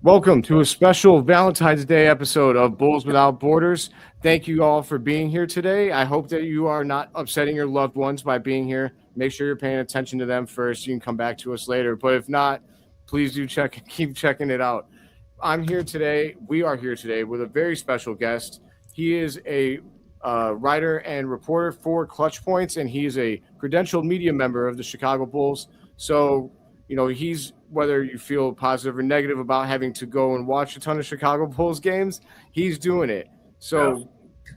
Welcome to a special Valentine's Day episode of Bulls Without Borders. Thank you all for being here today. I hope that you are not upsetting your loved ones by being here. Make sure you're paying attention to them first. You can come back to us later. But if not, please do keep checking it out. We are here today with a very special guest. He is a writer and reporter for ClutchPoints, and he's a credentialed media member of the Chicago Bulls. So, he's, whether you feel positive or negative about having to go and watch a ton of Chicago Bulls games, he's doing it. So,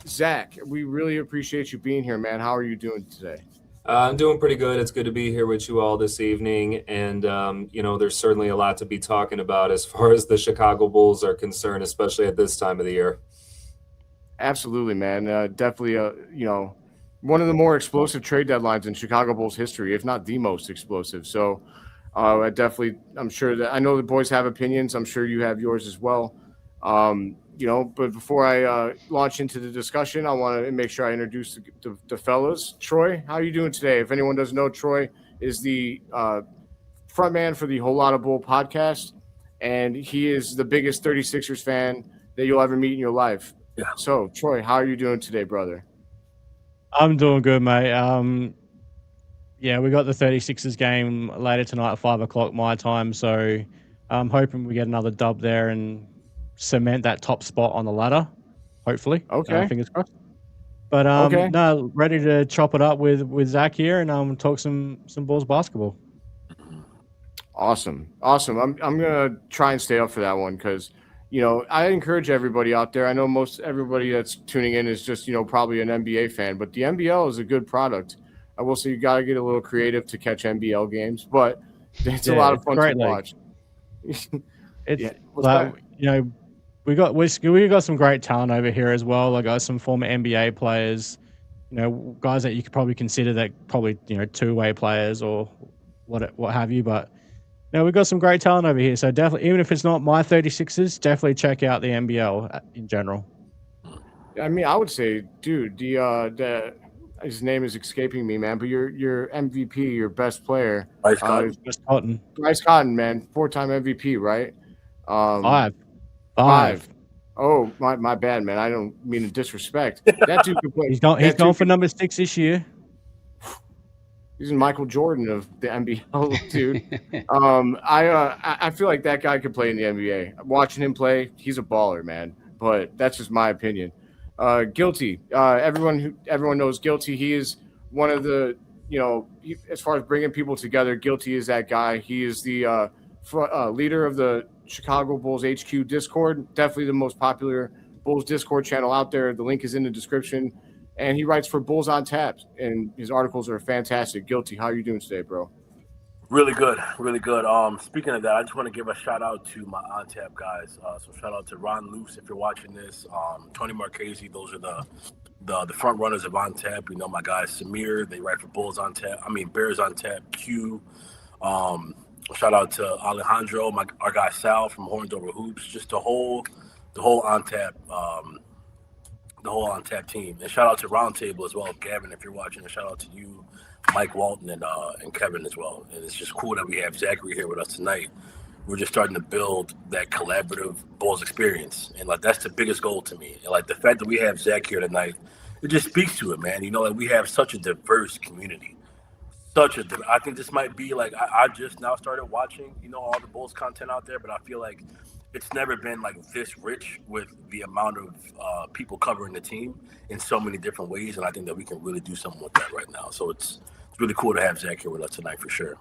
Zach, we really appreciate you being here, man. How are you doing today? I'm doing pretty good. It's good to be here with you all this evening. And, there's certainly a lot to be talking about as far as the Chicago Bulls are concerned, especially at this time of the year. Absolutely, man. Definitely, one of the more explosive trade deadlines in Chicago Bulls history, if not the most explosive. So, I'm sure that I know the boys have opinions. I'm sure you have yours as well. But before I launch into the discussion, I want to make sure I introduce the fellas. Troy, how are you doing today? If anyone doesn't know, Troy is the front man for the Whole Lotta Bull podcast, and he is the biggest 36ers fan that you'll ever meet in your life. Yeah. So, Troy, how are you doing today, brother? I'm doing good, mate. We got the 36ers game later tonight at 5 o'clock my time, so I'm hoping we get another dub there and cement that top spot on the ladder, hopefully. Okay. Fingers crossed. But ready to chop it up with Zach here and talk some Bulls basketball. Awesome. I'm gonna try and stay up for that one because I encourage everybody out there. I know most everybody that's tuning in is just probably an NBA fan, but the NBL is a good product. I will say you got to get a little creative to catch NBL games, but it's a lot of fun to watch. We got some great talent over here as well. Like some former NBA players, guys that you could probably consider that probably two-way players or what have you. But we've got some great talent over here. So definitely, even if it's not my 36ers, definitely check out the NBL in general. I mean, I would say, dude, the his name is escaping me, man. But your MVP, your best player, Bryce Cotton. Bryce Cotton, man, 4-time MVP, right? Five. Oh, my bad, man. I don't mean to disrespect. That dude could play. He's going for number 6 this year. He's Michael Jordan of the NBL, dude. I feel like that guy could play in the NBA. Watching him play, he's a baller, man. But that's just my opinion. Guilty. Everyone knows Guilty. He is one of the, as far as bringing people together, Guilty is that guy. He is the leader of the Chicago Bulls HQ Discord. Definitely the most popular Bulls Discord channel out there. The link is in the description. And he writes for Bulls on Tap, and his articles are fantastic. Guilty, how are you doing today, bro? Really good, really good. Speaking of that, I just want to give a shout out to my on tap guys. So shout out to Ron Luce if you're watching this. Tony Marchese, those are the front runners of on tap. My guys Samir, they write for Bulls on Tap. Bears on Tap. Q. Shout out to Alejandro, our guy Sal from Horns Over Hoops. Just the whole on tap. The whole on tap team, and shout out to Roundtable as well, Gavin. If you're watching, and shout out to you, Mike Walton, and Kevin as well. And it's just cool that we have Zachary here with us tonight. We're just starting to build that collaborative Bulls experience, and that's the biggest goal to me. And the fact that we have Zach here tonight, it just speaks to it, man. We have such a diverse community. I think this might be I just now started watching all the Bulls content out there, but I feel like it's never been this rich with the amount of people covering the team in so many different ways, and I think that we can really do something with that right now. So it's really cool to have Zach here with us tonight for sure.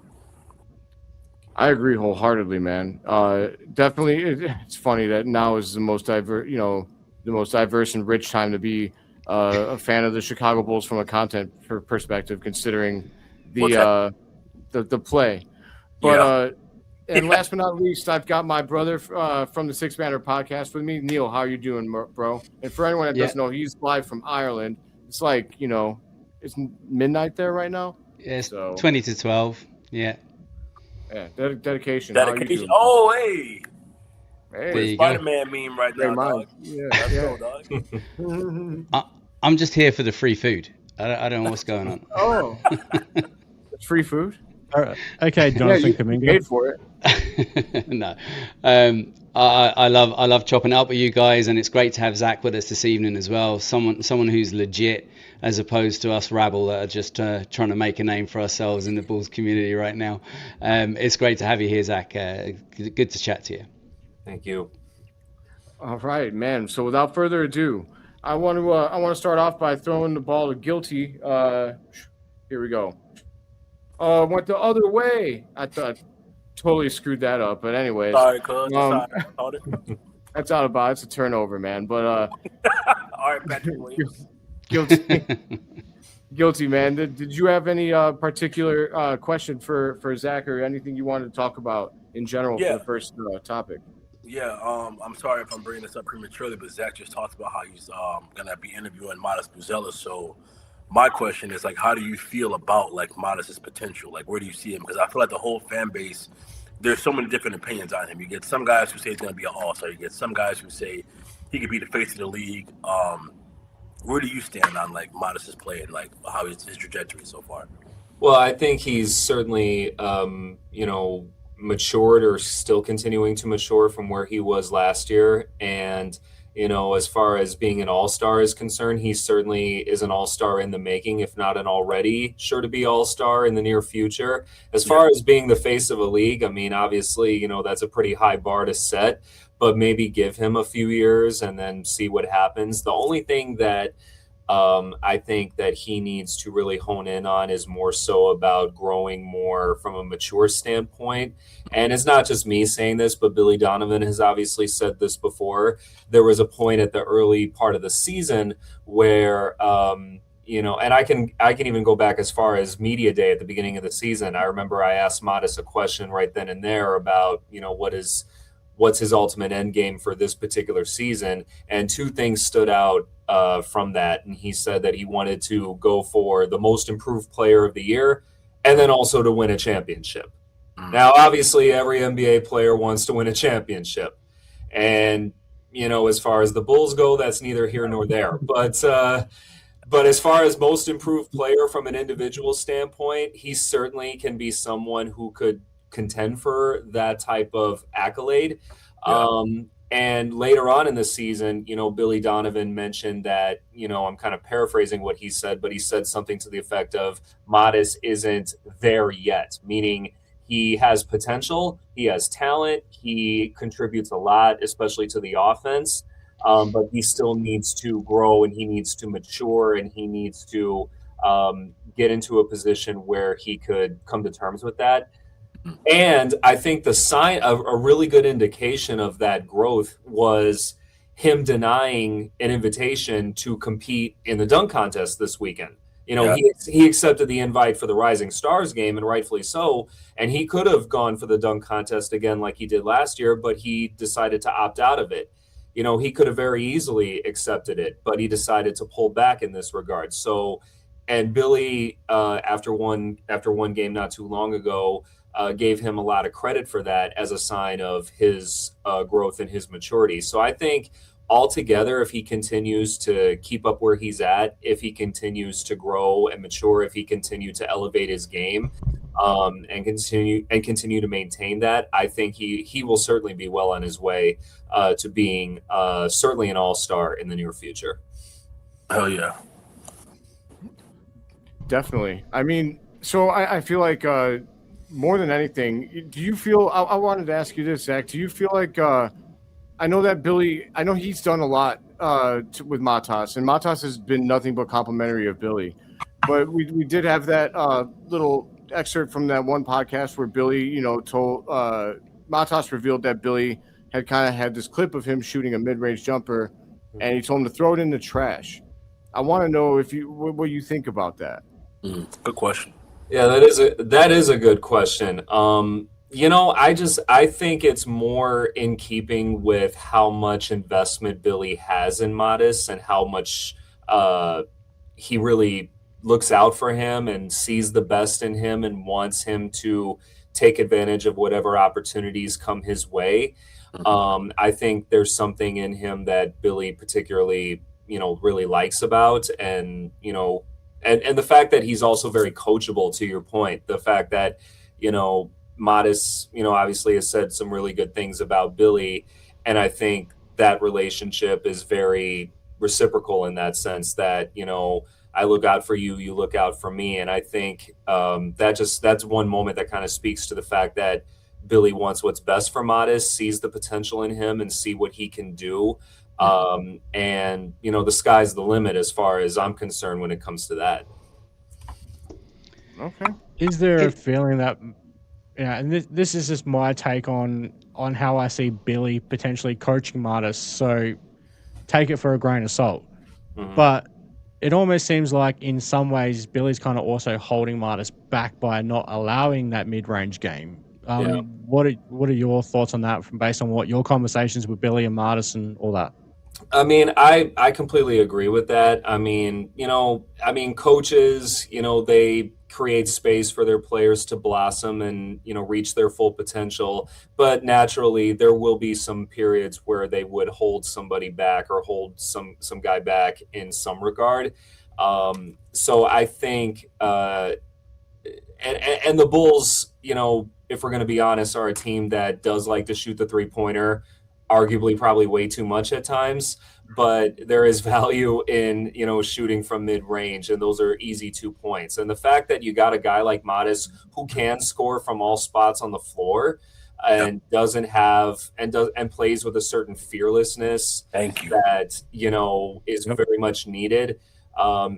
I agree wholeheartedly, man. Definitely, it's funny that now is the most diverse and rich time to be a fan of the Chicago Bulls from a content perspective, considering the play. But and last but not least, I've got my brother from the Six Banner podcast with me. Neil, how are you doing, bro? And for anyone that doesn't know, he's live from Ireland. It's it's midnight there right now. Yeah, it's 20 to 12. Yeah. Yeah, dedication. Dedication. Oh, hey. Hey, Spider-Man meme right now, dog. Yeah, let's go, dog. I'm just here for the free food. I don't know what's going on. Oh. It's free food? Okay, Jonathan you Kuminga. paid for it. No, I love chopping it up with you guys, and it's great to have Zach with us this evening as well. Someone who's legit, as opposed to us rabble that are just trying to make a name for ourselves in the Bulls community right now. It's great to have you here, Zach. Good to chat to you. Thank you. All right, man. So without further ado, I want to start off by throwing the ball to Guilty. Here we go. Went the other way. I thought totally screwed that up, but anyways. Sorry, cuz. That's out of bounds. It's a turnover, man. But all right, Patrick Williams. Guilty, man. Did you have any particular question for Zach or anything you wanted to talk about in general for the first topic? Yeah, I'm sorry if I'm bringing this up prematurely, but Zach just talked about how he's gonna be interviewing Matas Buzelis. So my question is, like, how do you feel about like Matas' potential? Like, where do you see him? Because I feel like the whole fan base, there's so many different opinions on him. You get some guys who say he's gonna be an all-star. You get some guys who say he could be the face of the league. Where do you stand on like Matas' play and like how his trajectory so far? Well, I think he's certainly matured or still continuing to mature from where he was last year. And, as far as being an all-star is concerned, he certainly is an all-star in the making, if not an already sure to be all-star in the near future. As far as being the face of a league, I mean, obviously, that's a pretty high bar to set, but maybe give him a few years and then see what happens. The only thing that I think that he needs to really hone in on is more so about growing more from a mature standpoint. And it's not just me saying this, but Billy Donovan has obviously said this before. There was a point at the early part of the season where, and I can even go back as far as media day at the beginning of the season. I remember I asked Matas a question right then and there about, what's his ultimate end game for this particular season. And two things stood out from that. And he said that he wanted to go for the most improved player of the year and then also to win a championship. Now, obviously, every NBA player wants to win a championship. And, as far as the Bulls go, that's neither here nor there. But as far as most improved player from an individual standpoint, he certainly can be someone who could contend for that type of accolade. And later on in the season, Billy Donovan mentioned that, I'm kind of paraphrasing what he said, but he said something to the effect of Matas isn't there yet, meaning he has potential, he has talent, he contributes a lot, especially to the offense, but he still needs to grow and he needs to mature and he needs to get into a position where he could come to terms with that. And I think the sign of a really good indication of that growth was him denying an invitation to compete in the dunk contest this weekend. He accepted the invite for the Rising Stars game, and rightfully so. And he could have gone for the dunk contest again like he did last year, but he decided to opt out of it. He could have very easily accepted it, but he decided to pull back in this regard. So, and Billy, after one game not too long ago, gave him a lot of credit for that as a sign of his growth and his maturity. So I think altogether, if he continues to keep up where he's at, if he continues to grow and mature, if he continues to elevate his game and continue to maintain that, I think he will certainly be well on his way to being certainly an all-star in the near future. Hell yeah. Definitely. I mean, so I feel like more than anything, do you feel, I wanted to ask you this, Zach, do you feel like, I know that Billy, I know he's done a lot with Matas, and Matas has been nothing but complimentary of Billy, but we did have that little excerpt from that one podcast where Billy, told, Matas revealed that Billy had kind of had this clip of him shooting a mid-range jumper, and he told him to throw it in the trash. I want to know what you think about that. Good question. Yeah, that is a good question. I think it's more in keeping with how much investment Billy has in Matas and how much he really looks out for him and sees the best in him and wants him to take advantage of whatever opportunities come his way. I think there's something in him that Billy particularly, really likes about, and the fact that he's also very coachable, to your point, the fact that Matas, obviously has said some really good things about Billy. And I think that relationship is very reciprocal in that sense that, I look out for you, you look out for me. And I think that's one moment that kind of speaks to the fact that Billy wants what's best for Matas, sees the potential in him and see what he can do. And, the sky's the limit as far as I'm concerned when it comes to that. Okay. Is there a feeling that, and this is just my take on how I see Billy potentially coaching Matas, so take it for a grain of salt. Mhm. But it almost seems like in some ways Billy's kind of also holding Matas back by not allowing that mid-range game. Yeah. What are your thoughts on that based on what your conversations with Billy and Matas and all that? I mean, I completely agree with that. I mean, coaches, they create space for their players to blossom and, reach their full potential. But naturally, there will be some periods where they would hold somebody back or hold some guy back in some regard. So I think, and the Bulls, if we're going to be honest, are a team that does like to shoot the 3-pointer, arguably probably way too much at times, but there is value in, shooting from mid-range, and those are easy 2 points. And the fact that you got a guy like Matas who can score from all spots on the floor and and plays with a certain fearlessness that, is very much needed.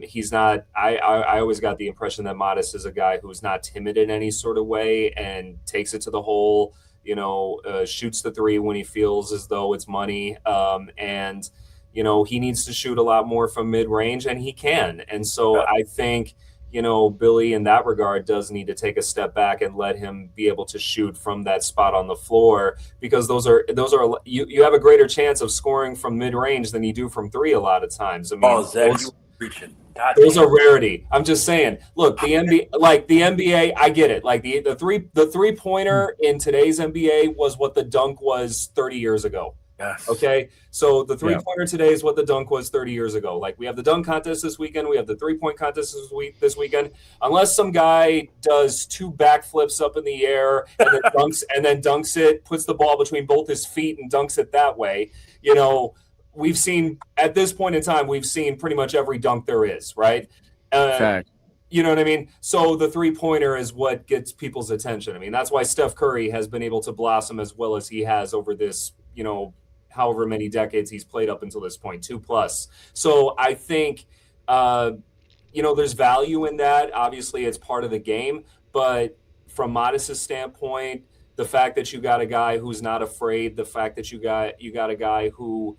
He's not, I always got the impression that Matas is a guy who's not timid in any sort of way and takes it to the hole, shoots the 3 when he feels as though it's money. And, he needs to shoot a lot more from mid-range, and he can. And so I think, Billy in that regard does need to take a step back and let him be able to shoot from that spot on the floor, because those are you have a greater chance of scoring from mid-range than you do from 3 a lot of times. I mean, those are rarity. I'm just saying. Look, the NBA, I get it. Like the 3-pointer in today's NBA was what the dunk was 30 years ago. Yes. Okay. So the 3-pointer today is what the dunk was 30 years ago. Like, we have the dunk contest this weekend. We have the 3-point contest this weekend. Unless some guy does 2 backflips up in the air and then dunks it, puts the ball between both his feet and dunks it that way, we've seen, at this point in time, we've seen pretty much every dunk there is, right? Fact. You know what I mean? So the 3-pointer is what gets people's attention. I mean, that's why Steph Curry has been able to blossom as well as he has over this, however many decades he's played up until this point, 2+. So I think, there's value in that. Obviously, it's part of the game. But from Matas' standpoint, the fact that you got a guy who's not afraid, the fact that you got a guy who,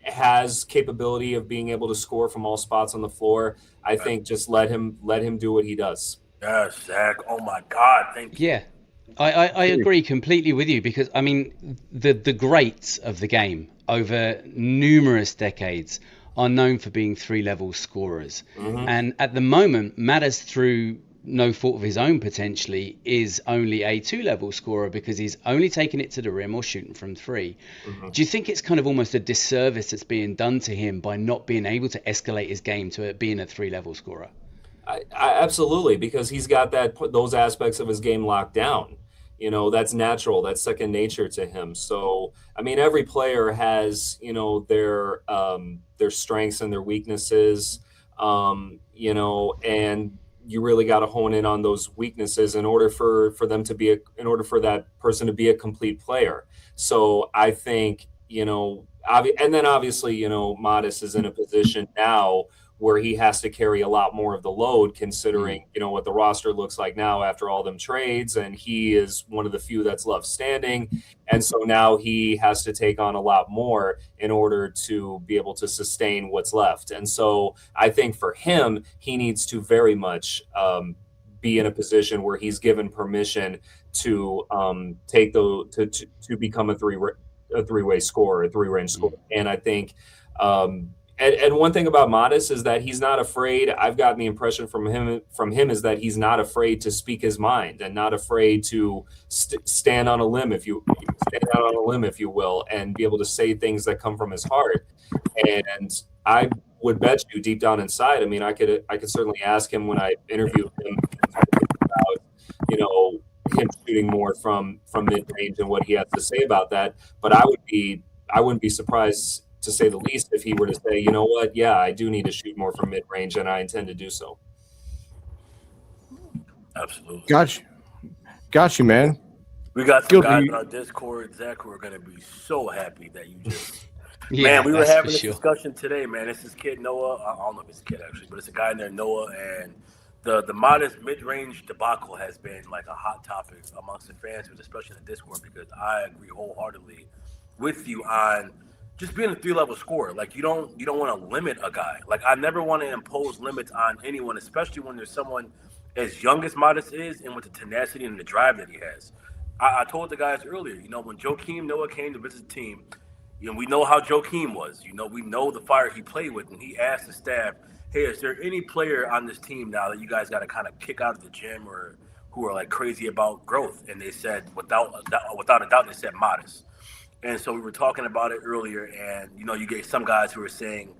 has capability of being able to score from all spots on the floor, I think just let him do what he does. Yes, Zach. Oh my God, thank you. Yeah, I agree completely with you, because I mean the greats of the game over numerous decades are known for being 3-level scorers, and at the moment Matas, through no fault of his own potentially, is only a 2-level scorer because he's only taking it to the rim or shooting from 3. Do you think it's kind of almost a disservice that's being done to him by not being able to escalate his game to it being a 3-level scorer? I absolutely, because he's got those aspects of his game locked down. That's natural. That's second nature to him. So, I mean, every player has, their strengths and their weaknesses, and you really got to hone in on those weaknesses in order for that person to be a complete player. So I think, and then obviously, Matas is in a position now where he has to carry a lot more of the load, considering, what the roster looks like now after all them trades. And he is one of the few that's left standing. And so now he has to take on a lot more in order to be able to sustain what's left. And so I think for him, he needs to very much be in a position where he's given permission to to become a three-way scorer, a 3-range scorer. And I think, and one thing about Matas is that he's not afraid. I've gotten the impression from him is that he's not afraid to speak his mind and not afraid to stand on a limb, if you will, and be able to say things that come from his heart. And I would bet you deep down inside, I mean, I could certainly ask him when I interviewed him him shooting more from mid range and what he has to say about that. But I wouldn't be surprised, to say the least, if he were to say, you know what, yeah, I do need to shoot more from mid range, and I intend to do so. Absolutely. Got you, man. We got some guys in our Discord, Zach, who are going to be so happy that you just. Yeah, man, we were having this discussion today, man. It's this kid, Noah. I don't know if it's a kid, actually, but it's a guy in there, Noah. And the Matas mid-range debacle has been like a hot topic amongst the fans, but especially in the Discord, because I agree wholeheartedly with you on just being a 3-level scorer. Like, you don't want to limit a guy. Like, I never want to impose limits on anyone, especially when there's someone as young as Matas is and with the tenacity and the drive that he has. I told the guys earlier, when Joakim Noah came to visit the team, we know how Joakim was. We know the fire he played with, and he asked the staff, hey, is there any player on this team now that you guys got to kind of kick out of the gym or who are like crazy about growth? And they said, without a doubt, they said Matas. And so we were talking about it earlier, and, you get some guys who are saying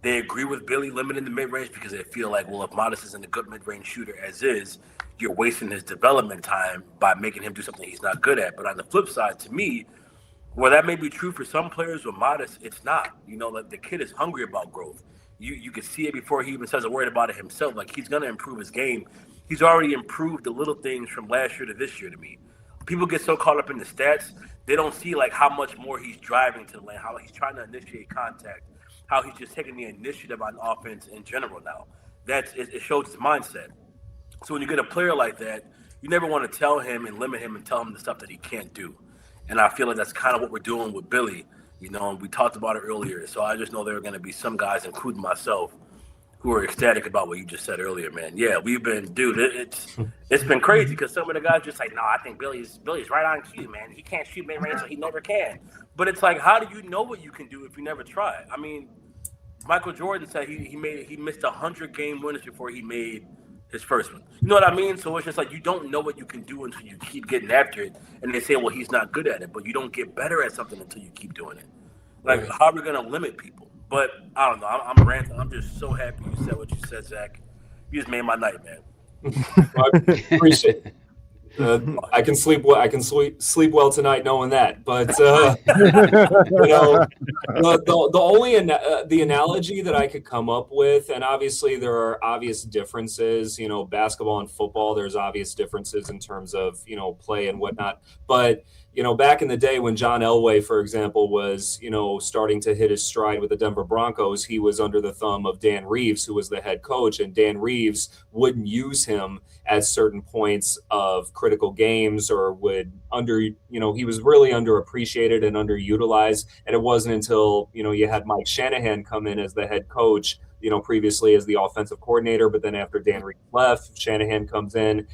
they agree with Billy limiting the mid-range because they feel like, well, if Matas isn't a good mid-range shooter as is, you're wasting his development time by making him do something he's not good at. But on the flip side, to me, well, that may be true for some players with Matas, it's not. Like the kid is hungry about growth. You can see it before he even says a word about it himself. Like, he's going to improve his game. He's already improved the little things from last year to this year to me. People get so caught up in the stats, they don't see like how much more he's driving to the lane, how he's trying to initiate contact, how he's just taking the initiative on offense in general now. It shows his mindset. So when you get a player like that, you never want to tell him and limit him and tell him the stuff that he can't do. And I feel like that's kind of what we're doing with Billy, and we talked about it earlier. So I just know there are going to be some guys, including myself, who are ecstatic about what you just said earlier, man. Yeah, we've been, dude, it's been crazy because some of the guys just like, no, I think Billy's right on cue, man. He can't shoot mid-range, so he never can. But it's like, how do you know what you can do if you never try? I mean, Michael Jordan said he missed 100 game winners before he made his first one. You know what I mean? So it's just like you don't know what you can do until you keep getting after it. And they say, well, he's not good at it, but you don't get better at something until you keep doing it. Like, how are we going to limit people? But I don't know. I'm ranting. I'm just so happy you said what you said, Zach. You just made my night, man. Well, I appreciate it. I can sleep well. I can sleep well tonight knowing that. But the only the analogy that I could come up with, and obviously there are obvious differences. Basketball and football, there's obvious differences in terms of play and whatnot. But back in the day when John Elway, for example, was starting to hit his stride with the Denver Broncos, he was under the thumb of Dan Reeves, who was the head coach, and Dan Reeves wouldn't use him at certain points of critical games, or would he was really underappreciated and underutilized. And it wasn't until, you had Mike Shanahan come in as the head coach, previously as the offensive coordinator, but then after Dan Reeves left, Shanahan comes in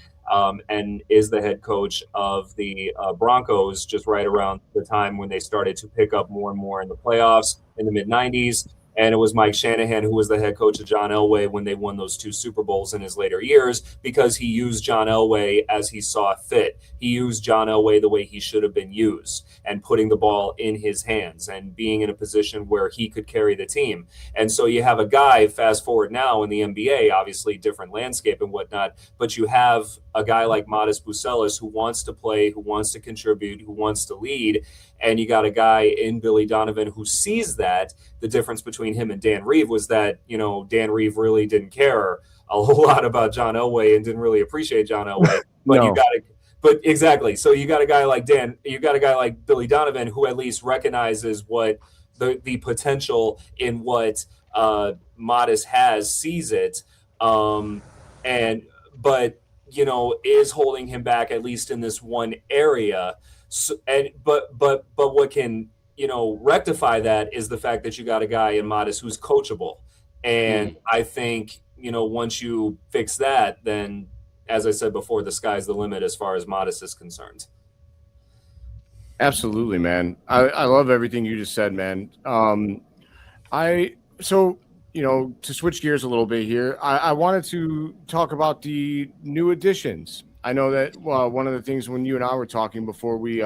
and is the head coach of the Broncos just right around the time when they started to pick up more and more in the playoffs in the mid-90s. And it was Mike Shanahan who was the head coach of John Elway when they won those 2 Super Bowls in his later years, because he used John Elway as he saw fit. He used John Elway the way he should have been used, and putting the ball in his hands and being in a position where he could carry the team. And so you have a guy, fast forward now in the NBA, obviously different landscape and whatnot, but you have a guy like Matas Buzelis who wants to play, who wants to contribute, who wants to lead. And you got a guy in Billy Donovan who sees that. The difference between him and Dan Reeves was that, Dan Reeves really didn't care a whole lot about John Elway and didn't really appreciate John Elway. But exactly. So you got a guy like Billy Donovan who at least recognizes what the potential in what Matas has, sees it, but is holding him back at least in this one area. So, but what can rectify that is the fact that you got a guy in Matas who's coachable, and I think once you fix that, then as I said before, the sky's the limit as far as Matas is concerned. Absolutely, man. I love everything you just said, man. To switch gears a little bit here, I wanted to talk about the new additions. I know that one of the things when you and I were talking before we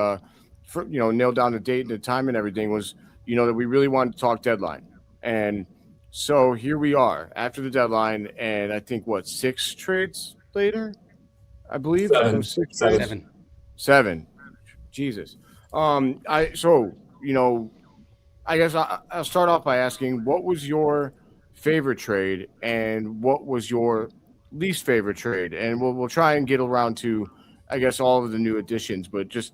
nailed down the date and the time and everything was, that we really wanted to talk deadline. And so here we are after the deadline, and I think 6 trades later? I believe. Seven. So sixth Seven. grade? Seven. 7. Jesus. I guess I'll start off by asking, what was your favorite trade and what was your least favorite trade? And we'll try and get around to, I guess, all of the new additions. But just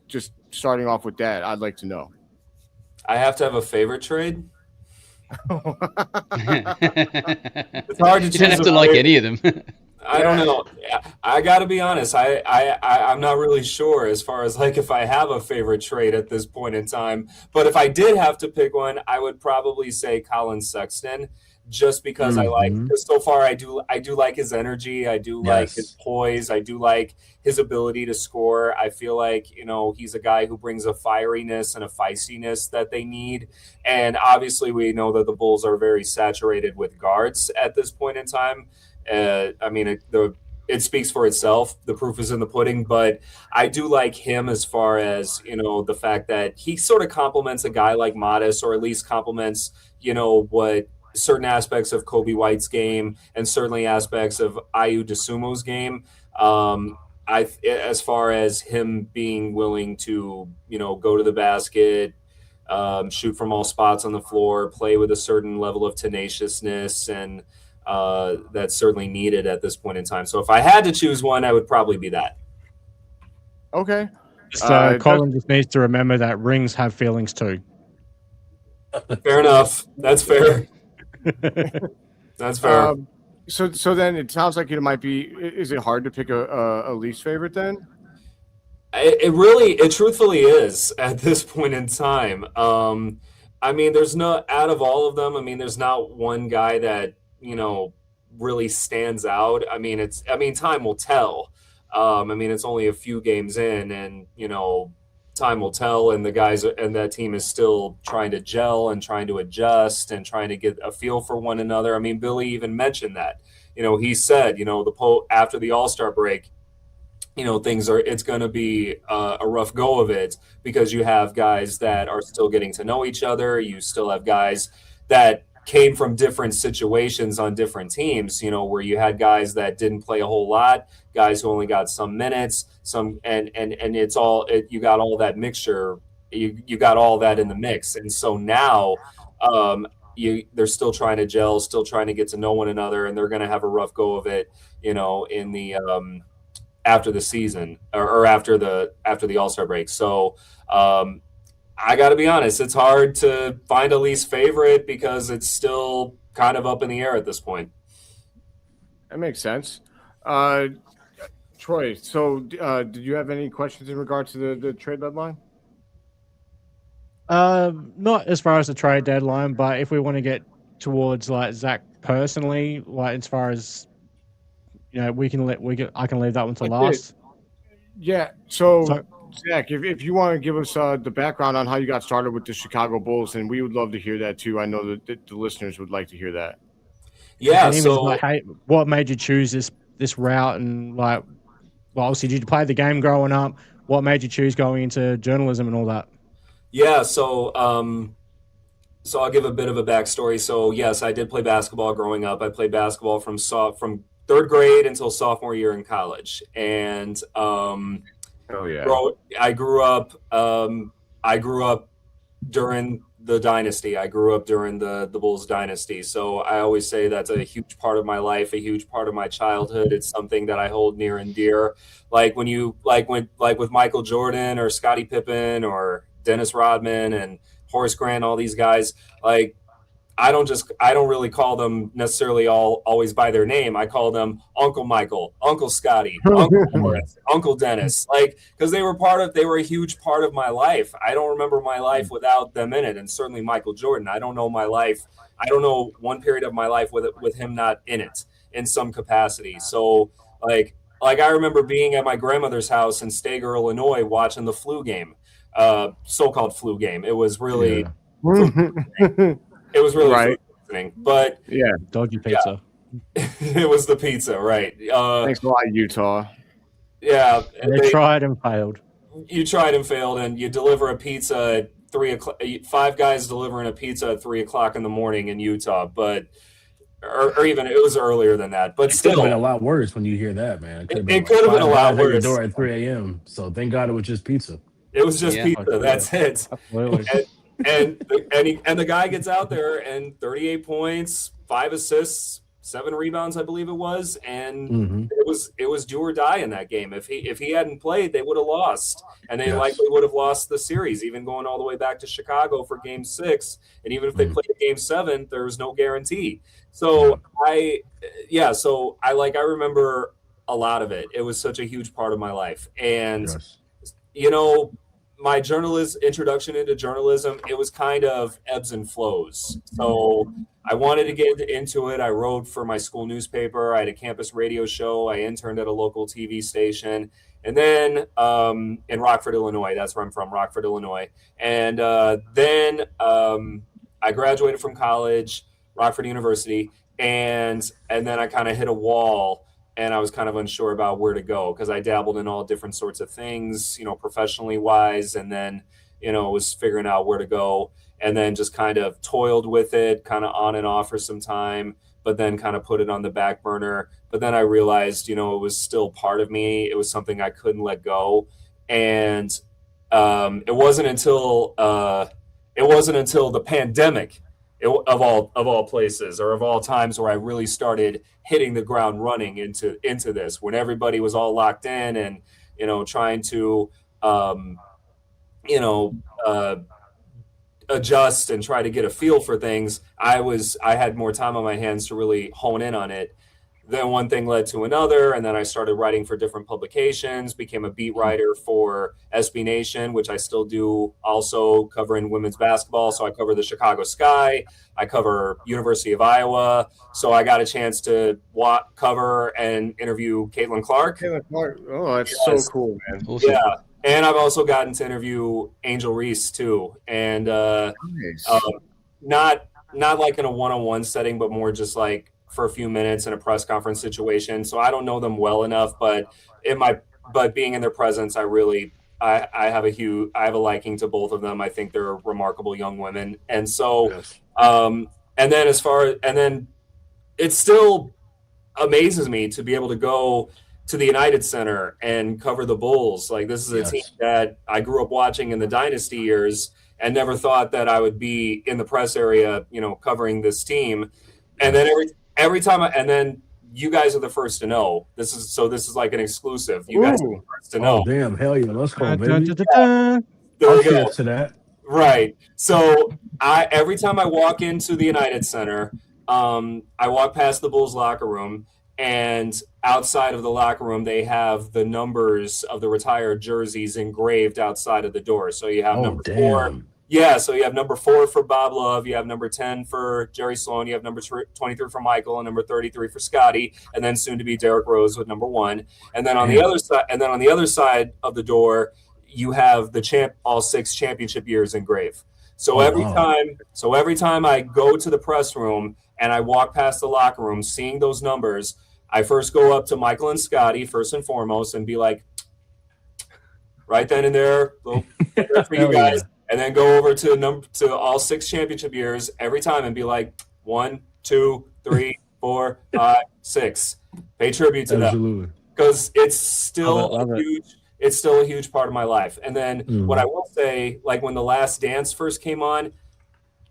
starting off with that, I'd like to know. I have to have a favorite trade. It's hard to You choose don't have a to like favorite. any of them. I don't know. I got to be honest. I'm not really sure as far as like if I have a favorite trade at this point in time. But if I did have to pick one, I would probably say Colin Sexton, just because I like. Mhm. Because so far, I do like his energy. I do like his Yes. poise. I do like his ability to score. I feel like he's a guy who brings a fieriness and a feistiness that they need. And obviously, we know that the Bulls are very saturated with guards at this point in time. I mean, it speaks for itself. The proof is in the pudding. But I do like him as far as the fact that he sort of complements a guy like Matas, or at least complements what certain aspects of Kobe White's game and certainly aspects of Ayu Dosunmu's game. As far as him being willing to go to the basket, shoot from all spots on the floor, play with a certain level of tenaciousness, and that's certainly needed at this point in time. So if I had to choose one, I would probably be that. Okay. So Colin just needs to remember that rings have feelings too. Fair enough. That's fair. That's fair. So then it sounds like it might be. Is it hard to pick a least favorite then? It truthfully is at this point in time. I mean, there's no, out of all of them, I mean, there's not one guy that really stands out. I mean, time will tell. I mean, it's only a few games in, and time will tell, and the guys and that team is still trying to gel and trying to adjust and trying to get a feel for one another. I mean, Billy even mentioned that. He said, after the All-Star break, it's going to be a rough go of it, because you have guys that are still getting to know each other. You still have guys that came from different situations on different teams, where you had guys that didn't play a whole lot, guys who only got some minutes, and it's all, you got all that mixture. You got all that in the mix. And so now they're still trying to gel, still trying to get to know one another, and they're going to have a rough go of it, in the, after the season or after the All-Star break. So I got to be honest, it's hard to find a least favorite because it's still kind of up in the air at this point. That makes sense. Troy, so did you have any questions in regards to the trade deadline? Not as far as the trade deadline, but if we want to get towards like Zach personally, like as far as I can leave that one to last. Yeah. So Zach, if you want to give us the background on how you got started with the Chicago Bulls, and we would love to hear that too. I know that the listeners would like to hear that. Yeah. And So like, hey, what made you choose this route? And like, well, obviously, did you play the game growing up? What made you choose going into journalism and all that? Yeah. So I'll give a bit of a backstory. So yes, I did play basketball growing up. I played basketball from third grade until sophomore year in college. And oh yeah, I grew up during the dynasty. I grew up during the Bulls dynasty. So I always say that's a huge part of my life, a huge part of my childhood. It's something that I hold near and dear. Like with Michael Jordan or Scottie Pippen or Dennis Rodman and Horace Grant, all these guys, like I don't really call them necessarily always by their name. I call them Uncle Michael, Uncle Scotty, Uncle Horace, Uncle Dennis, because they were a huge part of my life. I don't remember my life without them in it. And certainly Michael Jordan, I don't know one period of my life with him not in it in some capacity. So like I remember being at my grandmother's house in Stager, Illinois, watching the flu game, so-called flu game. It was really, it was really right. fascinating, but yeah, doggy pizza. Yeah. It was the pizza, right? Thanks a lot, Utah. Yeah, they tried and failed. You tried and failed, and you deliver a pizza at 3 o'clock. 5 guys delivering a pizza at 3 o'clock in the morning in Utah, but or even it was earlier than that. But It could have been a still, lot worse when you hear that, man. It could have been it could have been a five lot guys at your worse. door at 3 a.m. So thank God it was just pizza. It was just Yeah. pizza. That's it. Absolutely. And the guy gets out there and 38 points, 5 assists, 7 rebounds, I believe it was, and Mhm. it was do or die in that game. If he hadn't played, they would have lost, and they Yes. likely would have lost the series, even going all the way back to Chicago for Game 6. And even if they played Game 7, there was no guarantee. So I remember a lot of it. It was such a huge part of my life, and Yes. my introduction into journalism, it was kind of ebbs and flows. So I wanted to get into it. I wrote for my school newspaper. I had a campus radio show. I interned at a local TV station. And then in Rockford, Illinois, that's where I'm from, Rockford, Illinois. And then I graduated from college, Rockford University, and then I kind of hit a wall. And I was kind of unsure about where to go because I dabbled in all different sorts of things, professionally wise, and then, was figuring out where to go, and then just kind of toiled with it, kind of on and off for some time, but then kind of put it on the back burner. But then I realized, it was still part of me. It was something I couldn't let go. And it wasn't until the pandemic, of all places, or of all times, where I really started hitting the ground running into this, when everybody was all locked in and trying to adjust and try to get a feel for things. I had more time on my hands to really hone in on it. Then one thing led to another, and then I started writing for different publications, became a beat writer for SB Nation, which I still do, also covering women's basketball. So I cover the Chicago Sky, I cover University of Iowa. So I got a chance to cover and interview Caitlin Clark. Oh, that's so cool, man. Awesome. Yeah. And I've also gotten to interview Angel Reese too. And Nice. not like in a one-on-one setting, but more just like for a few minutes in a press conference situation. So I don't know them well enough, but being in their presence, I have a liking to both of them. I think they're remarkable young women. And so, Yes. and then it still amazes me to be able to go to the United Center and cover the Bulls. Like, this is a team that I grew up watching in the dynasty years and never thought that I would be in the press area, covering this team. And then every time and then you guys are the first to know. This is like an exclusive. You guys are the first to know. Oh, damn. Hell yeah. Let's go, baby. There I'll we go. cheers to that. Right. So every time I walk into the United Center, I walk past the Bulls locker room, and outside of the locker room, they have the numbers of the retired jerseys engraved outside of the door. So you have number 4. Yeah, so you have number 4 for Bob Love, you have number 10 for Jerry Sloan, you have number 23 for Michael, and number 33 for Scotty, and then soon to be Derrick Rose with number 1. And then on the other side of the door, you have the all 6 championship years engraved. So every time I go to the press room and I walk past the locker room, seeing those numbers, I first go up to Michael and Scotty first and foremost and be like, right then and there, for you guys. And then go over to all 6 championship years every time and be like, 1, 2, 3, 4, 5, 6. Pay tribute to them, because it's still a huge part of my life. And then what I will say, like when The Last Dance first came on,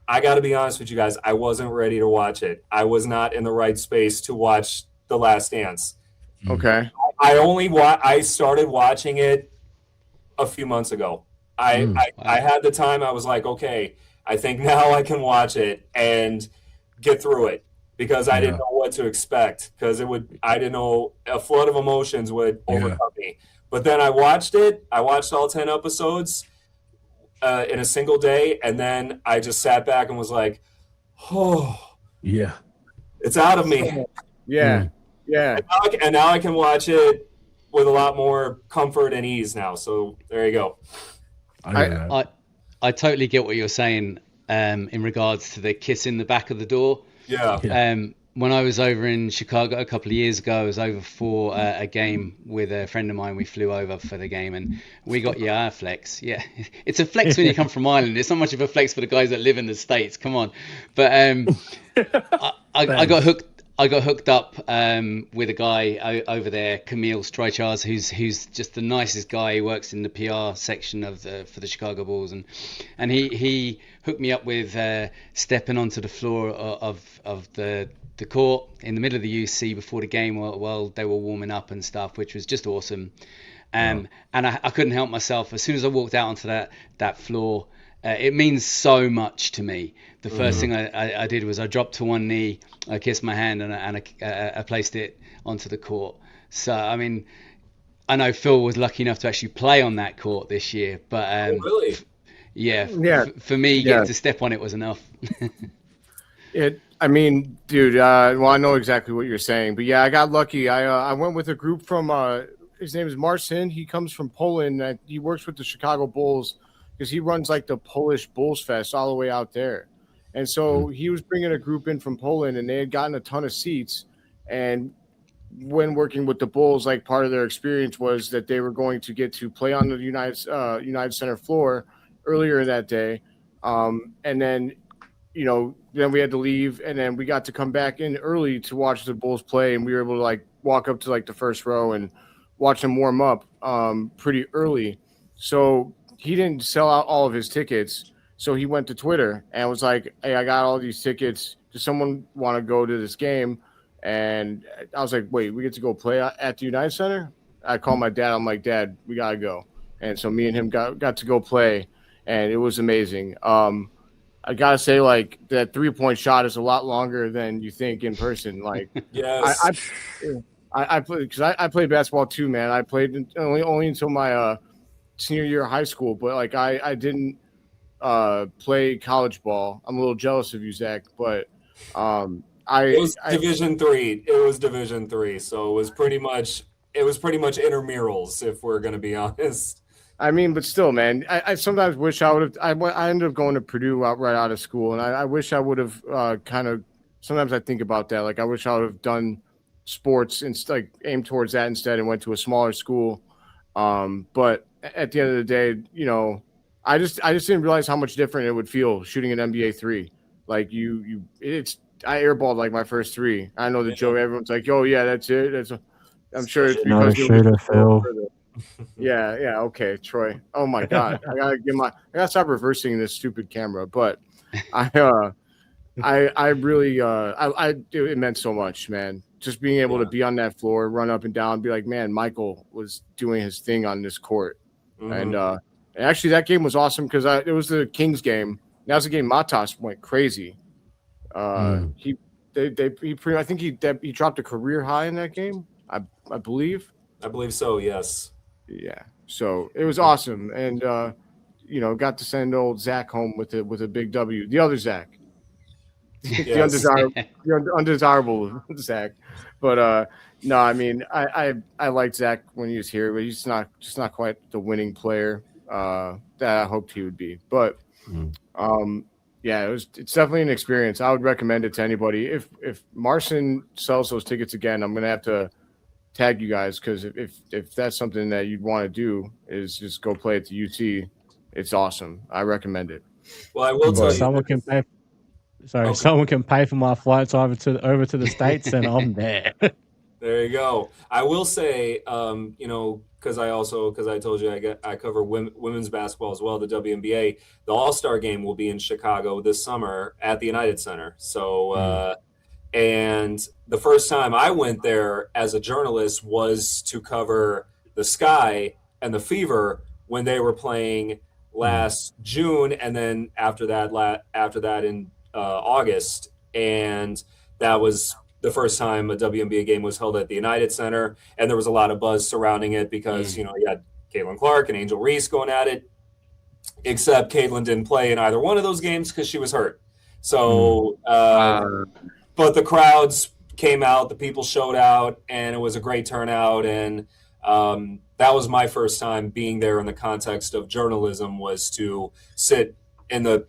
I got to be honest with you guys, I wasn't ready to watch it. I was not in the right space to watch The Last Dance. Okay. I started watching it a few months ago. I had the time. I was like, okay, I think now I can watch it and get through it, because I didn't know what to expect, because I didn't know, a flood of emotions would overcome me. But then I watched it. I watched all 10 episodes in a single day, and then I just sat back and was like, oh, yeah, it's out of me. Yeah, yeah. And now I can watch it with a lot more comfort and ease now. So there you go. I totally get what you're saying in regards to the kiss in the back of the door. Yeah. when I was over in Chicago a couple of years ago, I was over for a game with a friend of mine. We flew over for the game and we got our flex. Yeah, it's a flex when you come from Ireland. It's not much of a flex for the guys that live in the States. Come on, but I got hooked. I got hooked up with a guy over there, Camille Streichars, who's just the nicest guy. He works in the PR section for the Chicago Bulls, and he hooked me up with stepping onto the floor of the court in the middle of the UC before the game while they were warming up and stuff, which was just awesome. And I couldn't help myself. As soon as I walked out onto that floor, it means so much to me. The first thing I did was I dropped to one knee, I kissed my hand, and I placed it onto the court. So, I mean, I know Phil was lucky enough to actually play on that court this year, but really? For me, getting to step on it was enough. I mean, dude, well, I know exactly what you're saying, but yeah, I got lucky. I went with a group from, his name is Marcin. He comes from Poland. He works with the Chicago Bulls because he runs like the Polish Bulls Fest all the way out there. And so he was bringing a group in from Poland, and they had gotten a ton of seats. And when working with the Bulls, like part of their experience was that they were going to get to play on the United Center floor earlier that day. And then, then we had to leave, and then we got to come back in early to watch the Bulls play, and we were able to like walk up to like the first row and watch them warm up pretty early. So he didn't sell out all of his tickets. So he went to Twitter and was like, hey, I got all these tickets. Does someone want to go to this game? And I was like, wait, we get to go play at the United Center? I called my dad. I'm like, Dad, we got to go. And so me and him got to go play, and it was amazing. I got to say, like, that three-point shot is a lot longer than you think in person. Like, yes. I played because I played basketball too, man. I played only until my senior year of high school, but like I didn't play college ball. I'm a little jealous of you, Zach, but it was Division III. It was Division III, so it was pretty much intramurals, if we're going to be honest. I mean, but still, man, I sometimes wish I would have. I ended up going to Purdue right out of school, and I wish I would have kind of. Sometimes I think about that. Like, I wish I would have done sports and like aimed towards that instead and went to a smaller school. But at the end of the day, I just didn't realize how much different it would feel shooting an NBA three. Like I airballed like my first three. I know the joke. Everyone's like, "Oh yeah, that's it." I'm sure it's because shooter, Phil. Yeah. Okay, Troy. Oh my God, I gotta stop reversing this stupid camera. But I really it meant so much, man. Just being able to be on that floor, run up and down, be like, man, Michael was doing his thing on this court, and actually that game was awesome because it was the Kings game. That was the game Matas went crazy. I think he dropped a career high in that game. I believe. I believe so. Yes. Yeah. So it was awesome, and got to send old Zach home with a big W. The other Zach. Yes. the undesirable Zach. But no, I mean, I liked Zach when he was here, but he's not quite the winning player that I hoped he would be. But yeah, it's definitely an experience. I would recommend it to anybody. If Marcin sells those tickets again, I'm gonna have to tag you guys, because if that's something that you'd want to do, is just go play at the UC. It's awesome. I recommend it. Well, I will tell you, someone can pay. Sorry, someone can pay for my flights over to the States, and I'm there. There you go. I will say, because I told you I cover women's basketball as well, the WNBA. The All-Star game will be in Chicago this summer at the United Center. So, and the first time I went there as a journalist was to cover the Sky and the Fever when they were playing last June, and then after that in August, and that was the first time a WNBA game was held at the United Center, and there was a lot of buzz surrounding it because you had Caitlin Clark and Angel Reese going at it, except Caitlin didn't play in either one of those games because she was hurt. So, but the crowds came out, the people showed out, and it was a great turnout, and that was my first time being there in the context of journalism, was to sit in the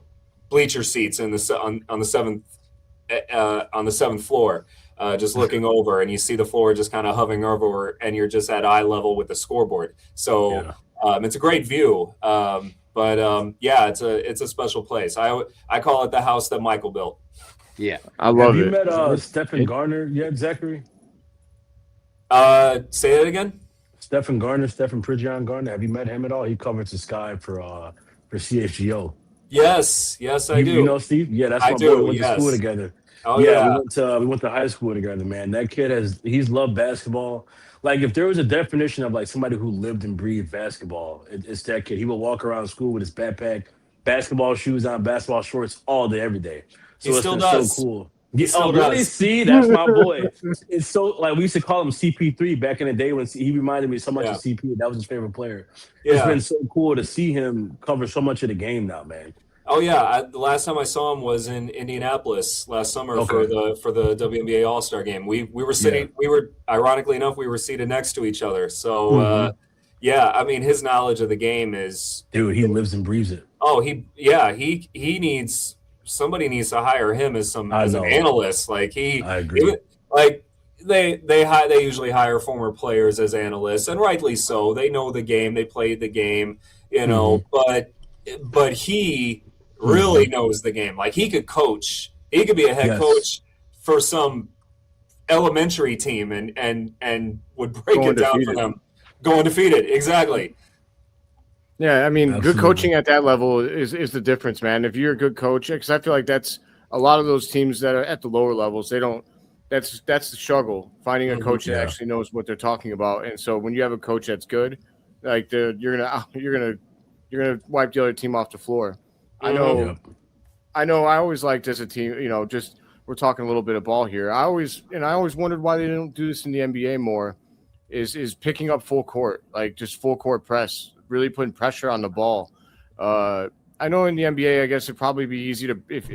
bleacher seats on the 7th on the 7th floor, just looking over, and you see the floor just kind of hovering over, and you're just at eye level with the scoreboard. So it's a great view. But it's a special place. I call it the house that Michael built. Yeah, I love it. Have you met Stephen Garner yet, Zachary? Say that again. Stephen Pridgeon Garner. Have you met him at all? He covers the Sky for CHGO. Yes, I do. You know Steve? Yeah, that's my boy. We went to school together. Oh yeah, we went to high school together, man. That kid he's loved basketball. Like, if there was a definition of like somebody who lived and breathed basketball, it's that kid. He would walk around school with his backpack, basketball shoes on, basketball shorts all day, every day. So it's so cool. Really? See, that's my boy. It's so, like, we used to call him CP3 back in the day when he reminded me so much of CP. That was his favorite player. It's been so cool to see him cover so much of the game now, man. Oh yeah, the last time I saw him was in Indianapolis last summer for the WNBA All-Star game. We were sitting. We were, ironically enough, we were seated next to each other. So I mean, his knowledge of the game is, dude. He lives and breathes it. Oh, he needs, somebody needs to hire him as an analyst. Like I agree. They usually hire former players as analysts, and rightly so. They know the game. They played the game, you know. But he really knows the game. Like, he could coach. He could be a head coach for some elementary team and would break it down for them. Go undefeated. Exactly. Yeah, I mean, good coaching at that level is the difference, man. If you're a good coach, because I feel like that's a lot of those teams that are at the lower levels, they don't. That's the struggle, finding a coach that actually knows what they're talking about. And so when you have a coach that's good, like, you're gonna wipe the other team off the floor. I know. I always liked, as a team, you know, just, we're talking a little bit of ball here. I always wondered why they don't do this in the NBA more. Is picking up full court, like just full court press, really putting pressure on the ball. I know in the NBA, I guess it'd probably be easy to, if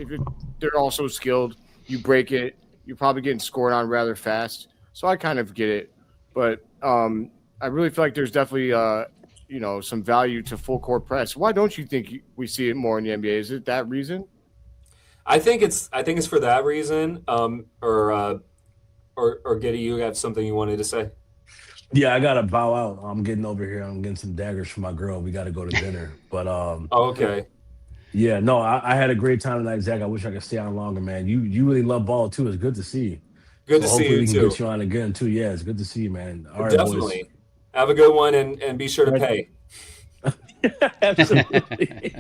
they're also skilled, you break it, you're probably getting scored on rather fast. So I kind of get it, but I really feel like there's definitely some value to full court press. Why don't you think we see it more in the NBA? Is it that reason? I think it's for that reason. Or Getty, you got something you wanted to say? Yeah, I gotta bow out. I'm getting over here. I'm getting some daggers from my girl. We got to go to dinner. But okay. Yeah, no, I had a great time tonight, Zach. I wish I could stay on longer, man. You really love ball too. It's good to see. Good to see you too. Hopefully we can get you on again too. Yeah, it's good to see you, man. All right, definitely. Boys. Have a good one, and be sure to pay. Absolutely.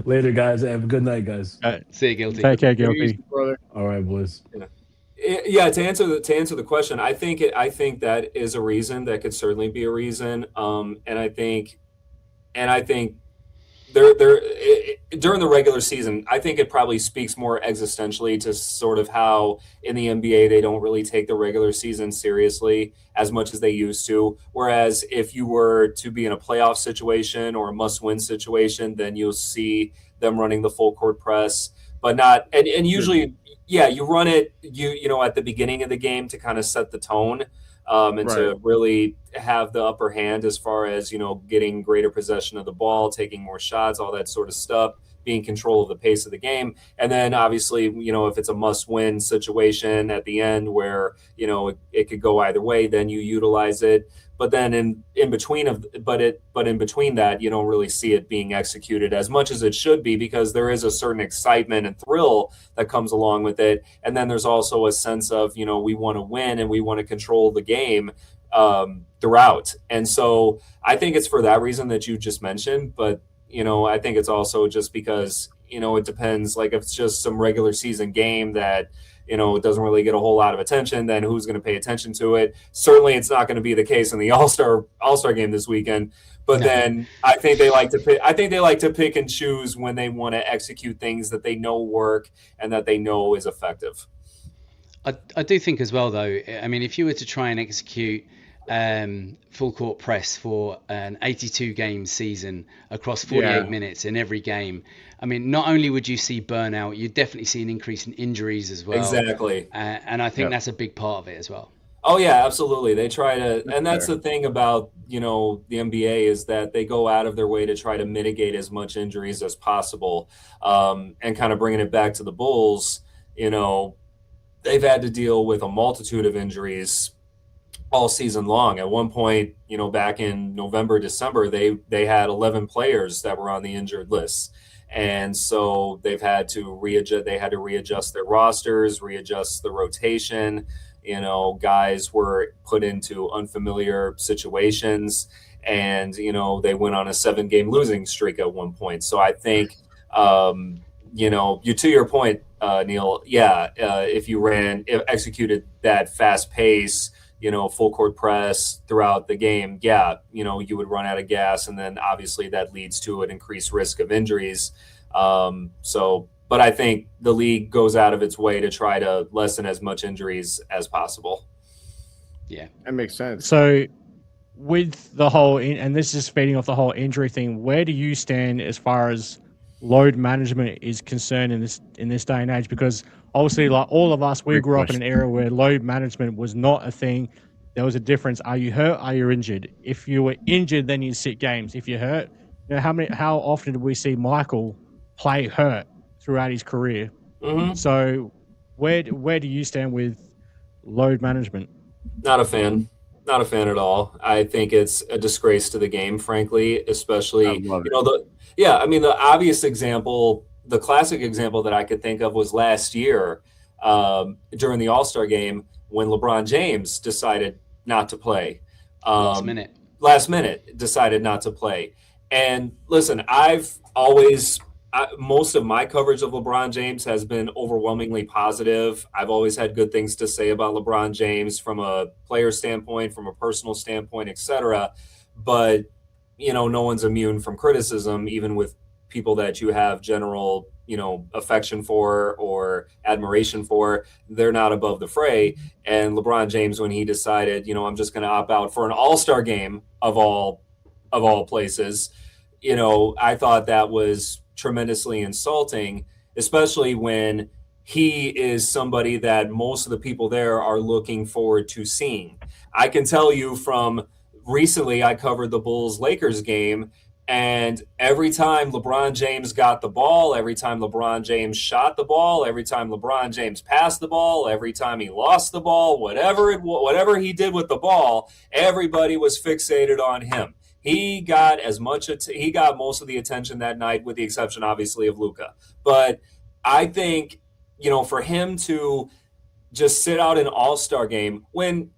Later, guys. Have a good night, guys. All right. See you, Guilty. Take care, Guilty. Brother. All right, boys. Yeah. To answer the question, I think that is a reason. That could certainly be a reason. And I think during the regular season, I think it probably speaks more existentially to sort of how in the NBA they don't really take the regular season seriously as much as they used to. Whereas if you were to be in a playoff situation or a must-win situation, then you'll see them running the full court press, but not. And usually, you run it at the beginning of the game to kind of set the tone. To really have the upper hand as far as, getting greater possession of the ball, taking more shots, all that sort of stuff, being control of the pace of the game. And then obviously, if it's a must-win situation at the end where, it could go either way, then you utilize it. But then in between that, you don't really see it being executed as much as it should be, because there is a certain excitement and thrill that comes along with it. And then there's also a sense of, we want to win and we want to control the game throughout. And so I think it's for that reason that you just mentioned. But, I think it's also just because, it depends. Like, if it's just some regular season game that, it doesn't really get a whole lot of attention, then who's going to pay attention to it? Certainly it's not going to be the case in the All-Star game this weekend. But then I think they like to pick and choose when they want to execute things that they know work and that they know is effective. I do think as well, though, I mean, if you were to try and execute full court press for an 82 game season across 48 minutes in every game, I mean, not only would you see burnout, you'd definitely see an increase in injuries as well. Exactly. And I think that's a big part of it as well. Oh yeah, absolutely. They try to, and that's the thing about, the NBA is that they go out of their way to try to mitigate as much injuries as possible. And kind of bringing it back to the Bulls, they've had to deal with a multitude of injuries all season long. At one point, back in November, December, they had 11 players that were on the injured list. And so they've had to readjust their rosters, readjust the rotation. Guys were put into unfamiliar situations, and, they went on a 7-game losing streak at one point. So I think, to your point, Neil, if you executed that fast pace, full court press throughout the game, you would run out of gas. And then obviously that leads to an increased risk of injuries. But I think the league goes out of its way to try to lessen as much injuries as possible. Yeah, that makes sense. So with the whole, and this is feeding off the whole injury thing, where do you stand as far as load management is concerned in this day and age? Because obviously, like all of us, we grew up in an era where load management was not a thing. There was a difference. Are you hurt? Are you injured? If you were injured, then you sit games. If you're hurt, how often did we see Michael play hurt throughout his career? Mm-hmm. So where do you stand with load management? Not a fan at all. I think it's a disgrace to the game, frankly, especially, the obvious example, the classic example that I could think of was last year during the All-Star game when LeBron James decided not to play. Last minute decided not to play. And listen, most of my coverage of LeBron James has been overwhelmingly positive. I've always had good things to say about LeBron James from a player standpoint, from a personal standpoint, etc. But, no one's immune from criticism, even with people that you have general, affection for or admiration for. They're not above the fray. And LeBron James, when he decided, I'm just going to opt out for an all-star game of all places, I thought that was tremendously insulting, especially when he is somebody that most of the people there are looking forward to seeing. I can tell you from recently, I covered the Bulls-Lakers game, and every time LeBron James got the ball, every time LeBron James shot the ball, every time LeBron James passed the ball, every time he lost the ball, whatever he did with the ball, everybody was fixated on him. He got most of the attention that night, with the exception, obviously, of Luka. But I think, for him to just sit out an all-star game when,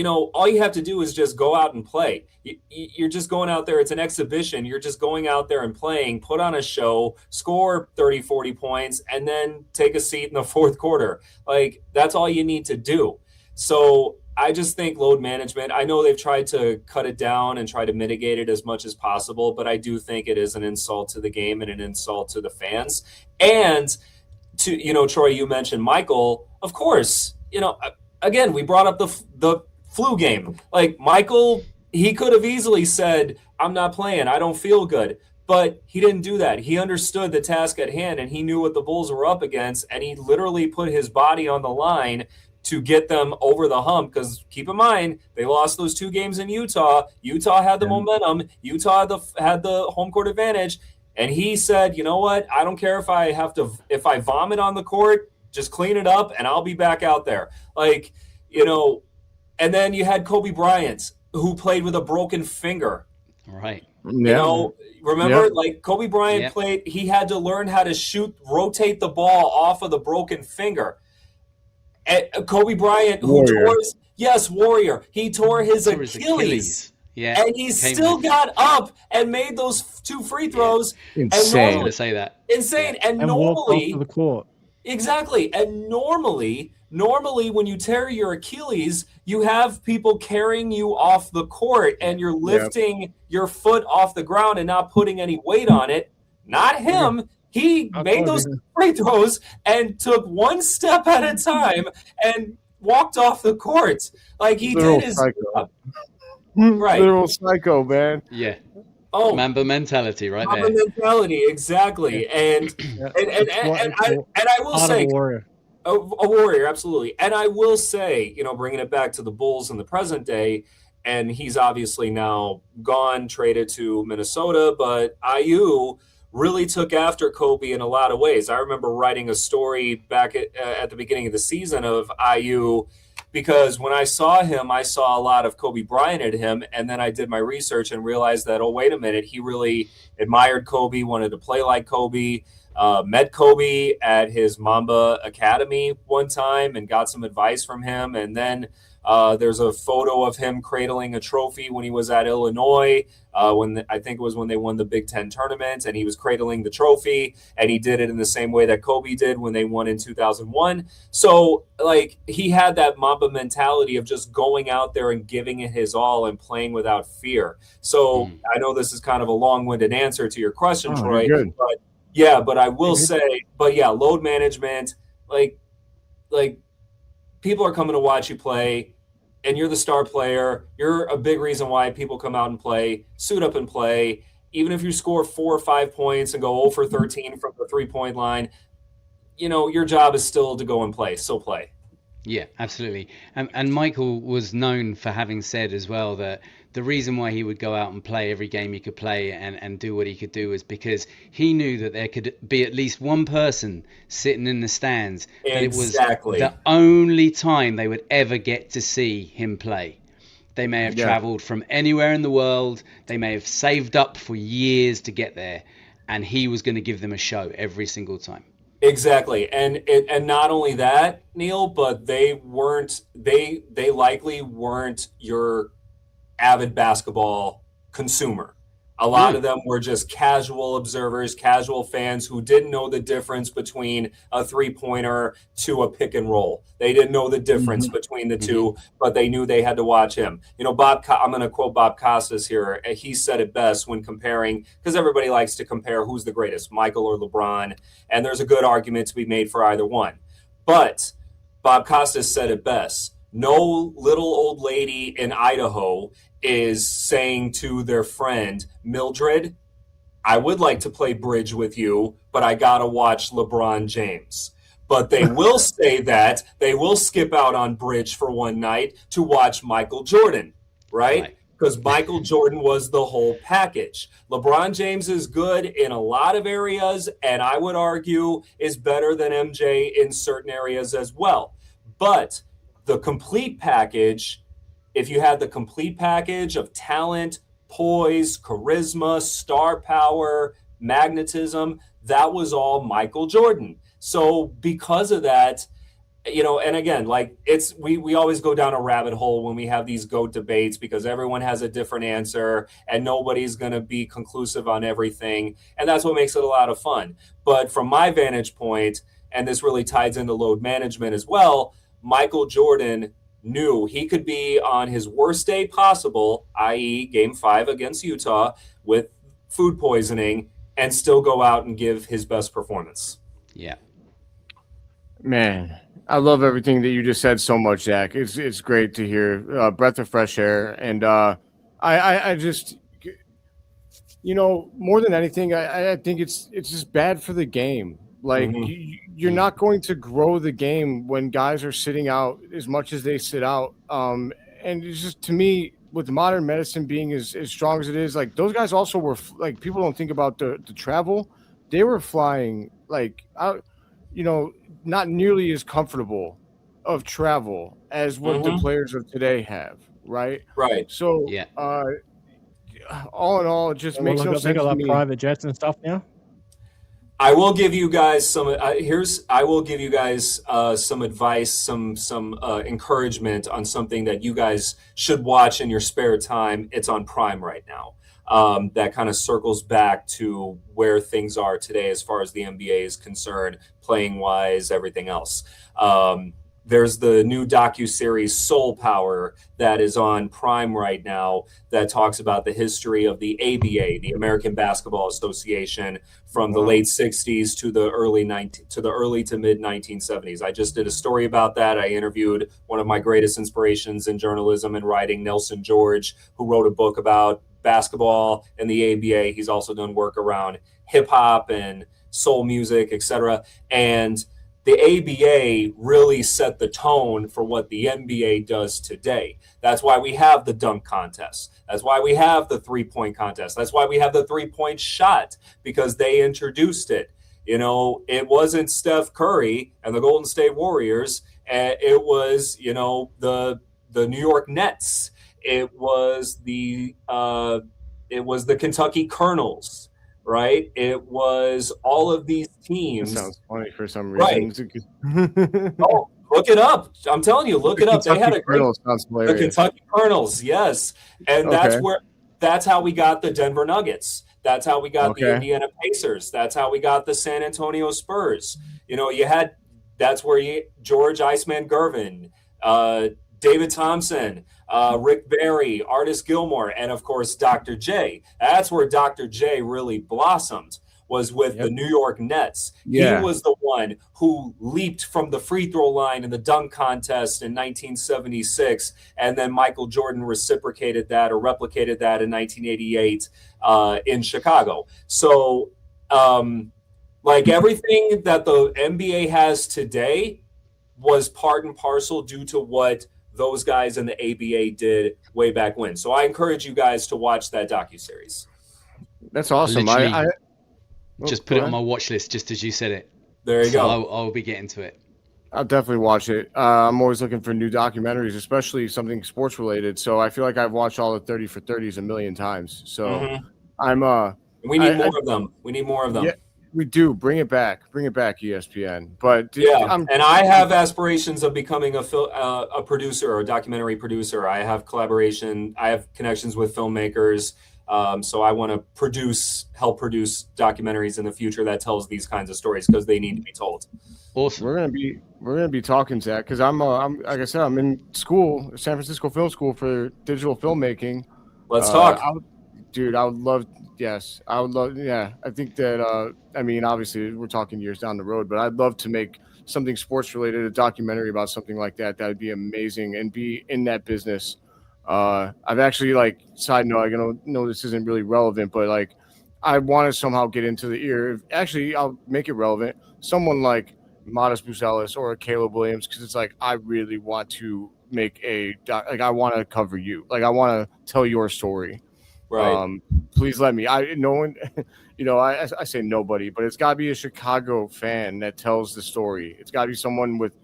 all you have to do is just go out and play. You're just going out there. It's an exhibition. You're just going out there and playing, put on a show, score 30, 40 points, and then take a seat in the fourth quarter. Like, that's all you need to do. So I just think load management, I know they've tried to cut it down and try to mitigate it as much as possible, but I do think it is an insult to the game and an insult to the fans. And to, Troy, you mentioned Michael, of course, again, we brought up the flu game. Like, Michael, he could have easily said, I'm not playing, I don't feel good. But he didn't do that. He understood the task at hand, and he knew what the Bulls were up against, and he literally put his body on the line to get them over the hump. Because keep in mind, they lost those 2 games in Utah. Utah had the momentum. Utah had the home court advantage. And he said, you know what? I don't care if I vomit on the court, just clean it up and I'll be back out there. Like, and then you had Kobe Bryant, who played with a broken finger. Right. Remember, like Kobe Bryant played, he had to learn how to rotate the ball off of the broken finger. And Kobe Bryant, Warrior. He tore his Achilles. Yeah. And he still got up and made those 2 free throws. Insane. And I was going to say that. Insane. And normally, walked off the court. Exactly. And normally when you tear your Achilles, you have people carrying you off the court and you're lifting your foot off the ground and not putting any weight on it. Not him. He made those free throws and took one step at a time and walked off the court. Like he did his job. Right. Literal psycho, man. Yeah. Oh, Mamba mentality, right Mamba there. mentality, exactly. And I will say, a warrior, absolutely. And I will say, bringing it back to the Bulls in the present day, and he's obviously now gone, traded to Minnesota, but IU really took after Kobe in a lot of ways. I remember writing a story back at the beginning of the season of IU, because when I saw him, I saw a lot of Kobe Bryant in him. And then I did my research and realized that, oh, wait a minute, he really admired Kobe, wanted to play like Kobe, met Kobe at his Mamba Academy one time and got some advice from him. And then there's a photo of him cradling a trophy when he was at Illinois, I think it was when they won the Big Ten tournament, and he was cradling the trophy, and he did it in the same way that Kobe did when they won in 2001. So, like, he had that Mamba mentality of just going out there and giving it his all and playing without fear. So I know this is kind of a long-winded answer to your question, Troy, but yeah, but I will say, load management, like people are coming to watch you play, and you're the star player. You're a big reason why people come out and play, suit up and play. Even if you score 4 or 5 points and go 0 for 13 from the 3-point line, your job is still to go and play. So play. Yeah, absolutely. And Michael was known for having said as well that the reason why he would go out and play every game he could play and do what he could do is because he knew that there could be at least one person sitting in the stands that it was the only time they would ever get to see him play. They may have traveled from anywhere in the world. They may have saved up for years to get there, and he was going to give them a show every single time. Exactly. And not only that, Neil, but they likely weren't your avid basketball consumer. A lot of them were just casual observers, casual fans who didn't know the difference between a 3-pointer to a pick and roll. They didn't know the difference between the two, but they knew they had to watch him. I'm going to quote Bob Costas here. He said it best when comparing, because everybody likes to compare who's the greatest, Michael or LeBron, and there's a good argument to be made for either one. But Bob Costas said it best. No little old lady in Idaho is saying to their friend, Mildred, I would like to play bridge with you, but I got to watch LeBron James. But they will say that they will skip out on bridge for one night to watch Michael Jordan, right? Because Michael Jordan was the whole package. LeBron James is good in a lot of areas, and I would argue is better than MJ in certain areas as well. But the complete package, if you had the complete package of talent, poise, charisma, star power, magnetism, that was all Michael Jordan. So because of that, and again, like we always go down a rabbit hole when we have these GOAT debates because everyone has a different answer and nobody's going to be conclusive on everything. And that's what makes it a lot of fun. But from my vantage point, and this really ties into load management as well, Michael Jordan knew he could be on his worst day possible, i.e. Game 5 against Utah with food poisoning, and still go out and give his best performance. Yeah. Man, I love everything that you just said so much, Zach. It's great to hear. Breath of fresh air. And I just, more than anything, I think it's just bad for the game. Like, you're not going to grow the game when guys are sitting out as much as they sit out. And it's just, to me, with modern medicine being as strong as it is, like, those guys also were, like, people don't think about the travel. They were flying, like, out, not nearly as comfortable of travel as what the players of today have, right? Right. So, all in all, it just makes no sense. They got like private jets and stuff now. I will give you guys some advice, some encouragement on something that you guys should watch in your spare time. It's on Prime right now. That kind of circles back to where things are today as far as the NBA is concerned, playing wise, everything else. There's the new docuseries Soul Power that is on Prime right now that talks about the history of the ABA, the American Basketball Association, from the late 60s to the early to mid 1970s. I just did a story about that. I interviewed one of my greatest inspirations in journalism and writing, Nelson George, who wrote a book about basketball and the ABA. He's also done work around hip hop and soul music, etc. And the ABA really set the tone for what the NBA does today. That's why we have the dunk contest. That's why we have the 3-point contest. That's why we have the 3-point shot, because they introduced it. You know, it wasn't Steph Curry and the Golden State Warriors. It was, you know, the New York Nets. It was the Kentucky Colonels, right? It was all of these teams. That sounds funny for some Right. reason. Oh, look it up. I'm telling you, look it up. They had a great the Kentucky Colonels, yes. And that's how we got the Denver Nuggets. That's how we got the Indiana Pacers. That's how we got the San Antonio Spurs. You know, that's where George Iceman Gervin, David Thompson, Rick Barry, Artis Gilmore, and of course Dr. J. That's where Dr. J really blossomed, was with the New York Nets. Yeah. He was the one who leaped from the free throw line in the dunk contest in 1976, and then Michael Jordan reciprocated that or replicated that in 1988 in Chicago. So, like everything that the NBA has today was part and parcel due to what those guys in the ABA did way back when. So I encourage you guys to watch that docuseries. That's awesome. I just put it on my watch list just as you said it. There you go. I'll be getting to it. I'll definitely watch it. I'm always looking for new documentaries, especially something sports related. So I feel like I've watched all the 30 for 30s a million times. So we need more of them. We need more of them. Yeah, we do. Bring it back, ESPN. But and I have aspirations of becoming a producer or a documentary producer. I have collaboration. I have connections with filmmakers. So I want to help produce documentaries in the future that tells these kinds of stories, because they need to be told. Awesome. We're gonna be talking, Zach, because I'm like I said, I'm in school, San Francisco Film School for digital filmmaking. Let's talk, I would love. Yes, I would love. Yeah, I think that. I mean, obviously, we're talking years down the road, but I'd love to make something sports related, a documentary about something like that. That would be amazing, and be in that business. I've actually, like, side note, I know this isn't really relevant, but like, I want to somehow get into the ear. Actually, I'll make it relevant. Someone like Matas Buzelis or Caleb Williams, because it's like, I really want to make I want to cover you. Like, I want to tell your story. Right. Please let me. No one, I say nobody, but it's got to be a Chicago fan that tells the story. It's got to be someone with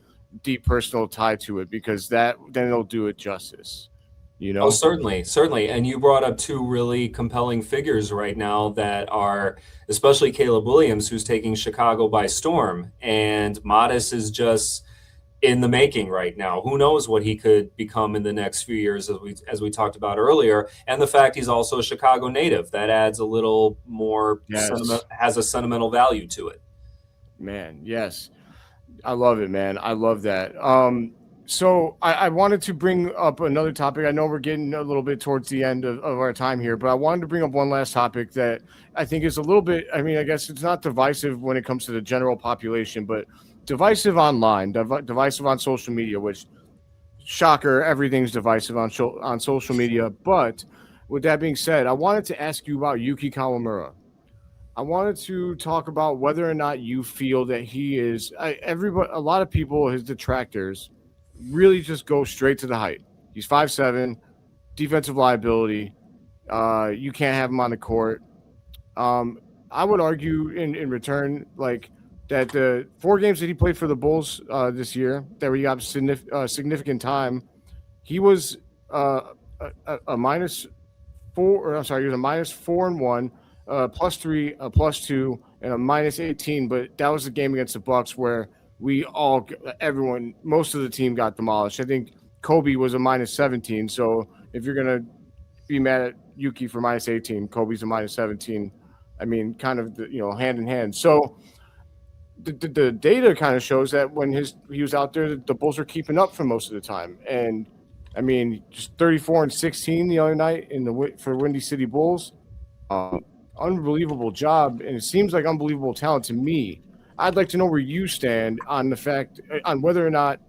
deep personal tie to it, because then it'll do it justice. Oh, certainly. And you brought up two really compelling figures right now that are, especially Caleb Williams, who's taking Chicago by storm, and Matas is just in the making right now. Who knows what he could become in the next few years, as we talked about earlier. And the fact he's also a Chicago native, that adds a little more has a sentimental value to it. Man, yes. I love it, man. I love that. So I wanted to bring up another topic. I know we're getting a little bit towards the end of our time here, but I wanted to bring up one last topic that I think is a little bit, I mean, I guess it's not divisive when it comes to the general population, but divisive online, divisive on social media, which, shocker, everything's divisive on social media. But with that being said, I wanted to ask you about Yuki Kawamura. I wanted to talk about whether or not you feel that he is, a lot of people, his detractors, really just go straight to the height. He's 5'7", defensive liability. You can't have him on the court. I would argue in return, like, that the 4 games that he played for the Bulls this year, that he got significant time, he was a -4, or I'm sorry, he was a -4 and 1, +3, a +2, and a -18. But that was the game against the Bucks where most of the team got demolished. I think Kobe was a -17. So if you're gonna be mad at Yuki for -18, Kobe's a -17. I mean, kind of hand in hand. So the data kind of shows that when he was out there, the Bulls were keeping up for most of the time. And I mean, just 34 and 16 the other night for Windy City Bulls. Unbelievable job, and it seems like unbelievable talent to me. I'd like to know where you stand on whether or not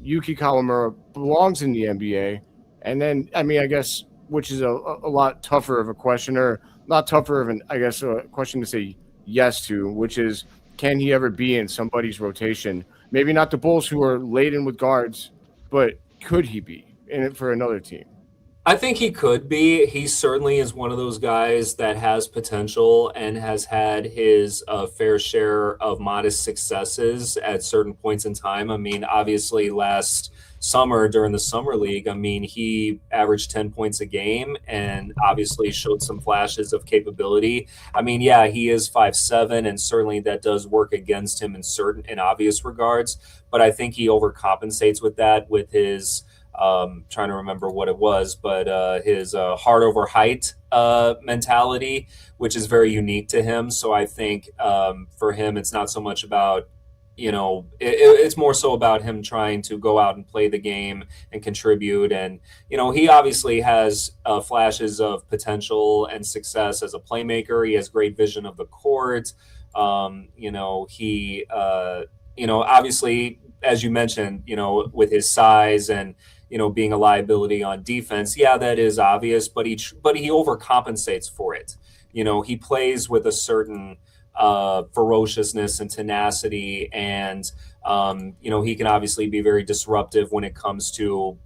Yuki Kawamura belongs in the NBA. And then, I mean, I guess, which is a lot tougher of a question, or not tougher of a question to say yes to, which is, can he ever be in somebody's rotation? Maybe not the Bulls, who are laden with guards, but could he be in it for another team? I think he could be. He certainly is one of those guys that has potential and has had his fair share of modest successes at certain points in time. I mean, obviously last summer during the summer league, I mean, he averaged 10 points a game and obviously showed some flashes of capability. I mean, yeah, he is 5'7", and certainly that does work against him in certain and obvious regards, but I think he overcompensates with that with his trying to remember what it was, but his heart over height mentality, which is very unique to him. So I think for him, it's not so much about, it's more so about him trying to go out and play the game and contribute. And, he obviously has flashes of potential and success as a playmaker. He has great vision of the court. He obviously, as you mentioned, with his size and, being a liability on defense. Yeah, that is obvious, but he overcompensates for it. He plays with a certain ferociousness and tenacity, and he can obviously be very disruptive when it comes to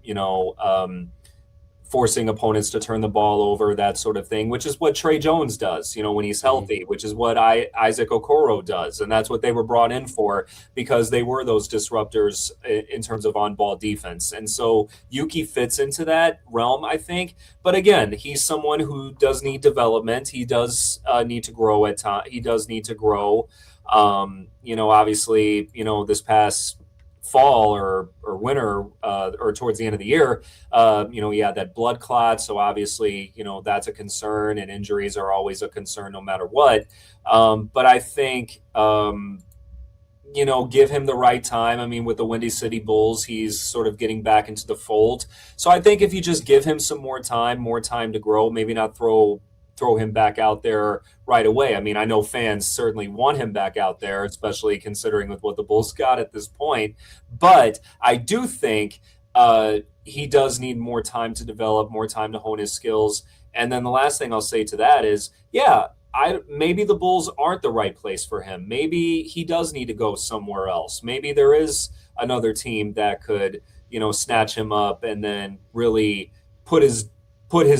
forcing opponents to turn the ball over, that sort of thing, which is what Trey Jones does, when he's healthy, which is what Isaac Okoro does. And that's what they were brought in for, because they were those disruptors in terms of on-ball defense. And so Yuki fits into that realm, I think. But again, he's someone who does need development. He does need to grow at time. He does need to grow. Obviously, this past fall or winter or towards the end of the year, he had that blood clot. So obviously, that's a concern, and injuries are always a concern no matter what. But I think, give him the right time. I mean, with the Windy City Bulls, he's sort of getting back into the fold. So I think if you just give him some more time to grow, maybe not throw him back out there right away. I mean, I know fans certainly want him back out there, especially considering with what the Bulls got at this point. But I do think he does need more time to develop, more time to hone his skills. And then the last thing I'll say to that is, maybe the Bulls aren't the right place for him. Maybe he does need to go somewhere else. Maybe there is another team that could, snatch him up and then really put his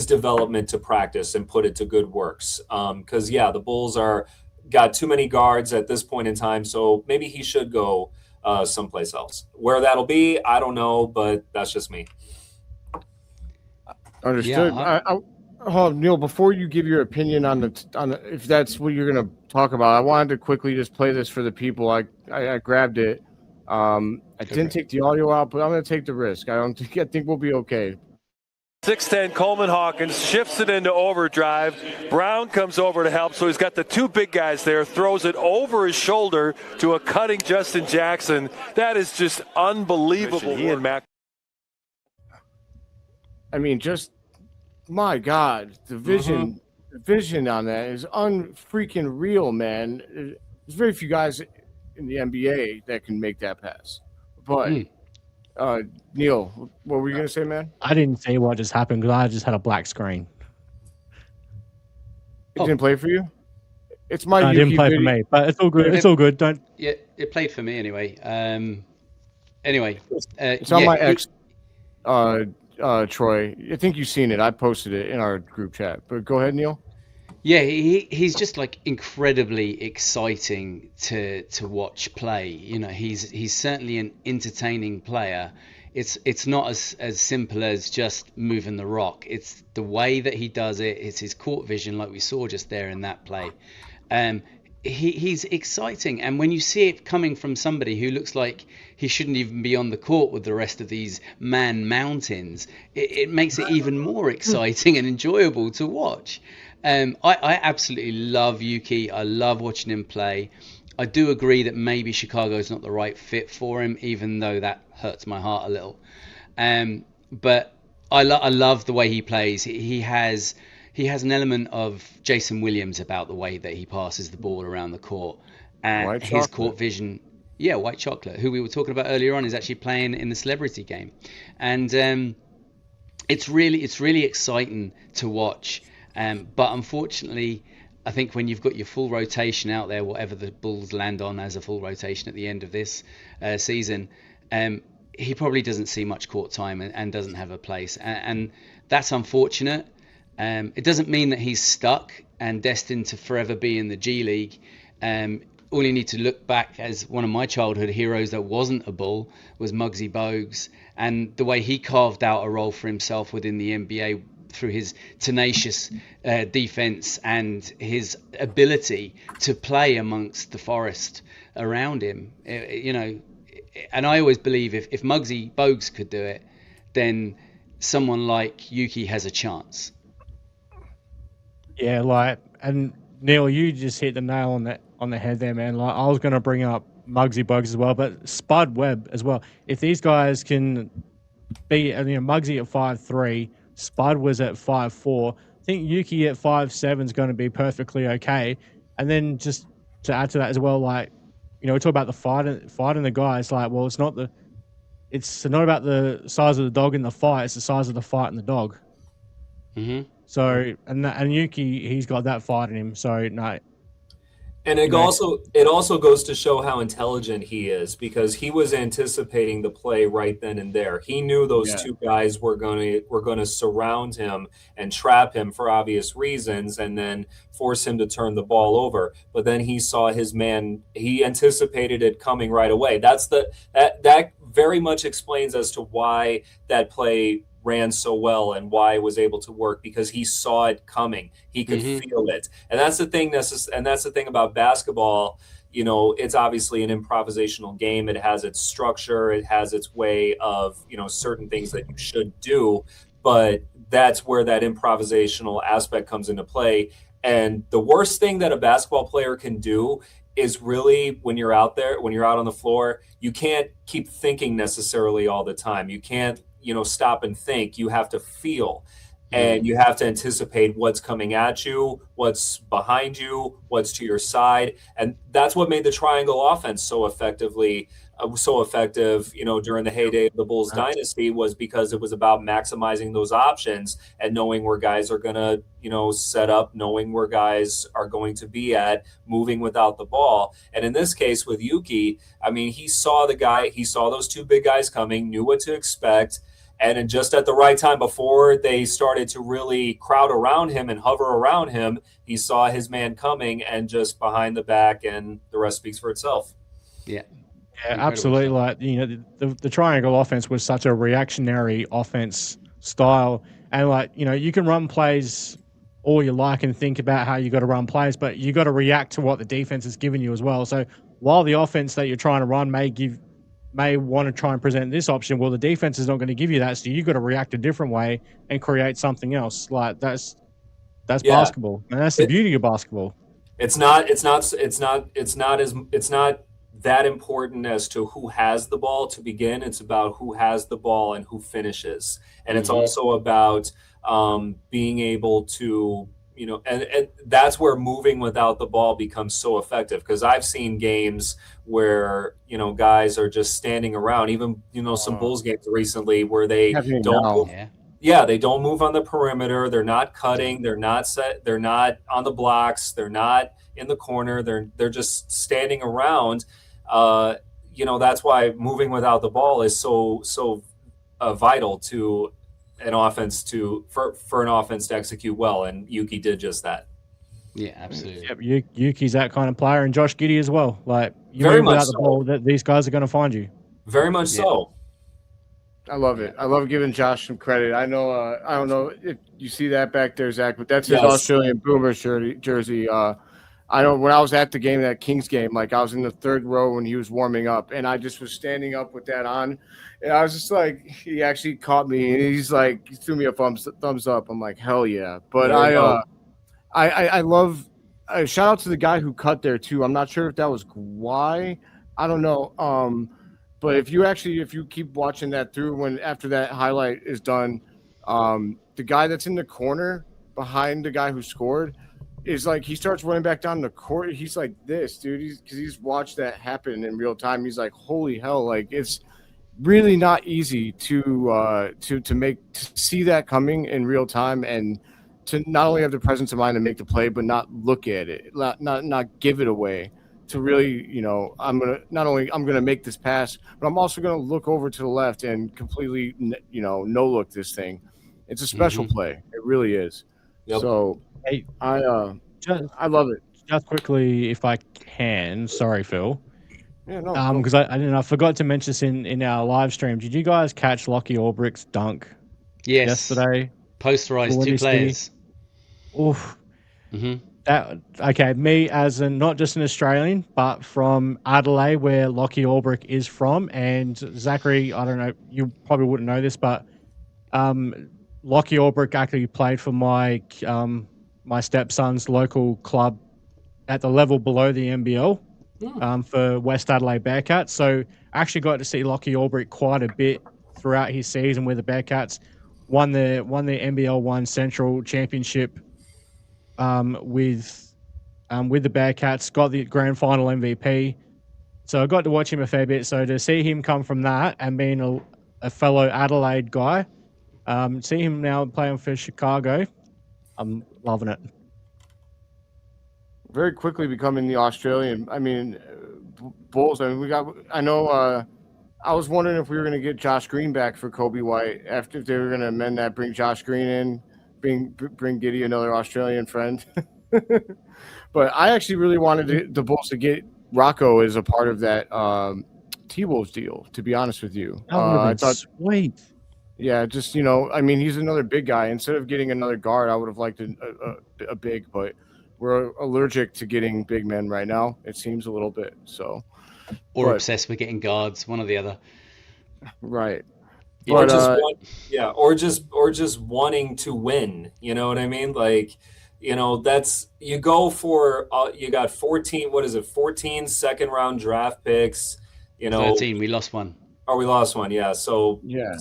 development to practice and put it to good works. Because the Bulls got too many guards at this point in time, so maybe he should go someplace else. Where that'll be, I don't know, but that's just me. Understood. Neil, before you give your opinion on the if that's what you're going to talk about, I wanted to quickly just play this for the people. I grabbed it. I didn't take the audio out, but I'm going to take the risk. I think we'll be okay. 6'10", Coleman Hawkins shifts it into overdrive. Brown comes over to help, so he's got the two big guys there, throws it over his shoulder to a cutting Justin Jackson. That is just unbelievable. He and Mac. I mean, just, my God, the vision on that is unfreaking real, man. There's very few guys in the NBA that can make that pass. But... Neil, what were you going to say, man? I didn't say what just happened because I just had a black screen. It didn't play for you? It's my It didn't play for me, but it's all good. It's all good. Don't. Yeah, it played for me anyway. It's on my ex, Troy. I think you've seen it. I posted it in our group chat. But go ahead, Neil. Yeah, he's just like incredibly exciting to watch play. He's certainly an entertaining player. It's not as simple as just moving the rock. It's the way that he does it. It's his court vision, like we saw just there in that play. He's exciting, and when you see it coming from somebody who looks like he shouldn't even be on the court with the rest of these man mountains, it makes it even more exciting and enjoyable to watch. I absolutely love Yuki. I love watching him play. I do agree that maybe Chicago's not the right fit for him, even though that hurts my heart a little. But I love the way he plays. He has an element of Jason Williams about the way that he passes the ball around the court. And his court vision, White Chocolate, who we were talking about earlier on, is actually playing in the celebrity game. And it's really exciting to watch. But unfortunately, I think when you've got your full rotation out there, whatever the Bulls land on as a full rotation at the end of this season, he probably doesn't see much court time and doesn't have a place. And that's unfortunate. It doesn't mean that he's stuck and destined to forever be in the G League. All you need to look back as one of my childhood heroes that wasn't a Bull was Muggsy Bogues, and the way he carved out a role for himself within the NBA through his tenacious defense and his ability to play amongst the forest around him. And I always believe if Muggsy Bogues could do it, then someone like Yuki has a chance. Yeah, and Neil, you just hit the nail on the head there, man. Like, I was going to bring up Muggsy Bogues as well, but Spud Webb as well. If these guys can be, Muggsy at 5'3", Spud was at 5'4", I think Yuki at 5'7" is going to be perfectly okay. And then just to add to that as well, we talk about the fighting the guys. It's not about the size of the dog in the fight; it's the size of the fight in the dog. Mm-hmm. So and Yuki, he's got that fight in him. So no. And it also goes to show how intelligent he is, because he was anticipating the play right then and there. He knew those two guys were going to surround him and trap him for obvious reasons, and then force him to turn the ball over. But then he saw his man. He anticipated it coming right away. That very much explains as to why that play ran so well and why it was able to work, because he saw it coming. He could feel it. And that's the thing. And that's the thing about basketball. It's obviously an improvisational game. It has its structure. It has its way of, certain things that you should do. But that's where that improvisational aspect comes into play. And the worst thing that a basketball player can do is really, when you're out on the floor, you can't keep thinking necessarily all the time. You can't, stop and think. You have to feel, and you have to anticipate what's coming at you, what's behind you, what's to your side. And that's what made the triangle offense so effective, during the heyday of the Bulls dynasty, was because it was about maximizing those options and knowing where guys are going to, set up, knowing where guys are going to be at, moving without the ball. And in this case with Yuki, he saw those two big guys coming, knew what to expect. And just at the right time, before they started to really crowd around him and hover around him, he saw his man coming and just behind the back, and the rest speaks for itself. Yeah. Yeah, absolutely. The triangle offense was such a reactionary offense style. And you can run plays all you like and think about how you got to run plays, but you got to react to what the defense is giving you as well. So while the offense that you're trying to run may want to try and present this option, well, the defense is not going to give you that. So you got to react a different way and create something else. That's basketball. And that's the beauty of basketball. It's not that important as to who has the ball to begin. It's about who has the ball and who finishes. And it's also about being able to, and that's where moving without the ball becomes so effective. Because I've seen games where, guys are just standing around, even, some Bulls games recently where they don't move. Yeah, they don't move on the perimeter. They're not cutting. They're not set. They're not on the blocks. They're not in the corner. They're just standing around. That's why moving without the ball is so vital to an offense for an offense to execute well, and Yuki did just that. Yeah, absolutely. Yep, Yuki's that kind of player, and Josh Giddey as well. Very much without the ball, that these guys are going to find you. Very much so. I love it. I love giving Josh some credit. I know. I don't know if you see that back there, Zach, but that's his Australian Boomers jersey. I know when I was at the game, that Kings game, I was in the third row when he was warming up, and I just was standing up with that on, and I was just he actually caught me, and he's he threw me a thumbs up. I'm like, hell yeah! But I love. Shout out to the guy who cut there too. I'm not sure if that was why. I don't know. But if you keep watching that through, after that highlight is done, the guy that's in the corner behind the guy who scored is he starts running back down the court. He's like this, dude. Because he's watched that happen in real time. He's like, holy hell! It's really not easy to see that coming in real time and to not only have the presence of mind to make the play, but not look at it, not give it away. To really, I'm gonna make this pass, but I'm also gonna look over to the left and completely, no look this thing. It's a special play. It really is. Yep. So Hey, I love it. just quickly, if I can, sorry, Phil. Yeah, no. Because I forgot to mention this in our live stream. Did you guys catch Lockie Albrick's dunk yesterday? Posterized 2 players. Oof. Me as not just an Australian, but from Adelaide, where Lockie Albrick is from, and Zachary, I don't know, you probably wouldn't know this, but Lockie Albrick actually played for my my stepson's local club at the level below the NBL for West Adelaide Bearcats. So I actually got to see Lockie Albrick quite a bit throughout his season with the Bearcats. Won the NBL 1 Central Championship with the Bearcats, got the grand final MVP. So I got to watch him a fair bit. So to see him come from that and being a fellow Adelaide guy, see him now playing for Chicago, I'm loving it. Very quickly becoming the Australian. Bulls. I was wondering if we were going to get Josh Green back for Kobe White if they were going to amend that, bring Josh Green in, bring Giddy, another Australian friend. But I actually really wanted the Bulls to get Rocco as a part of that T-Wolves deal, to be honest with you. I thought sweet. Yeah, just, he's another big guy. Instead of getting another guard, I would have liked a big, but we're allergic to getting big men right now, it seems a little bit. So, obsessed with getting guards, one or the other. Right. Or or just wanting to win. You know what I mean? Like, that's you go for you got 14 second round draft picks. 13. We lost one. Oh, we lost one. Yeah. So yeah,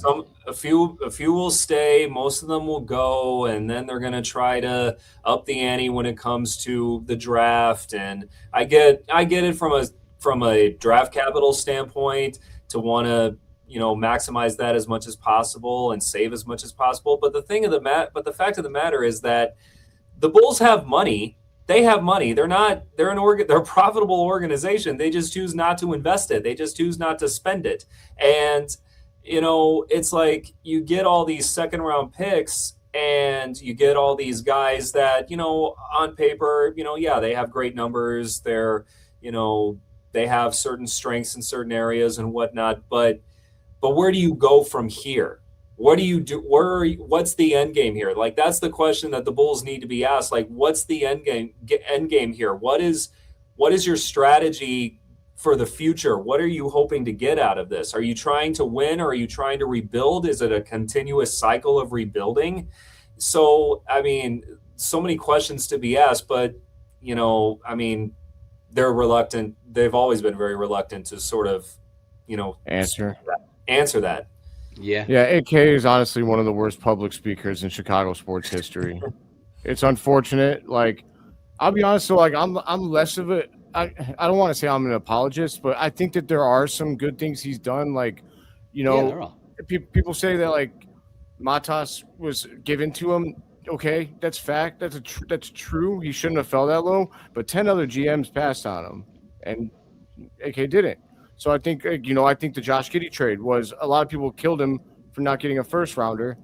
a few will stay. Most of them will go, and then they're going to try to up the ante when it comes to the draft. And I get it from a draft capital standpoint to want to maximize that as much as possible and save as much as possible. But the fact of the matter is that the Bulls have money. They have money. They're a profitable organization. They just choose not to invest it. They just choose not to spend it. And, it's like you get all these second round picks and you get all these guys that, on paper, they have great numbers. They're, they have certain strengths in certain areas and whatnot. But where do you go from here? What do you do? What's the end game here? Like, that's the question that the Bulls need to be asked. Like, what's the end game here? What is your strategy for the future? What are you hoping to get out of this? Are you trying to win, or are you trying to rebuild? Is it a continuous cycle of rebuilding? So, so many questions to be asked, but, they're reluctant. They've always been very reluctant to sort of, answer that. Yeah, AK is honestly one of the worst public speakers in Chicago sports history. It's unfortunate. Like, I'll be honest. So, like, I'm less of a. I don't want to say I'm an apologist, but I think that there are some good things he's done. Like, there are. People say that like Matas was given to him. Okay, that's fact. That's true. He shouldn't have fell that low. But 10 other GMs passed on him, and AK didn't. So I think, I think the Josh Giddey trade was, a lot of people killed him for not getting a first rounder.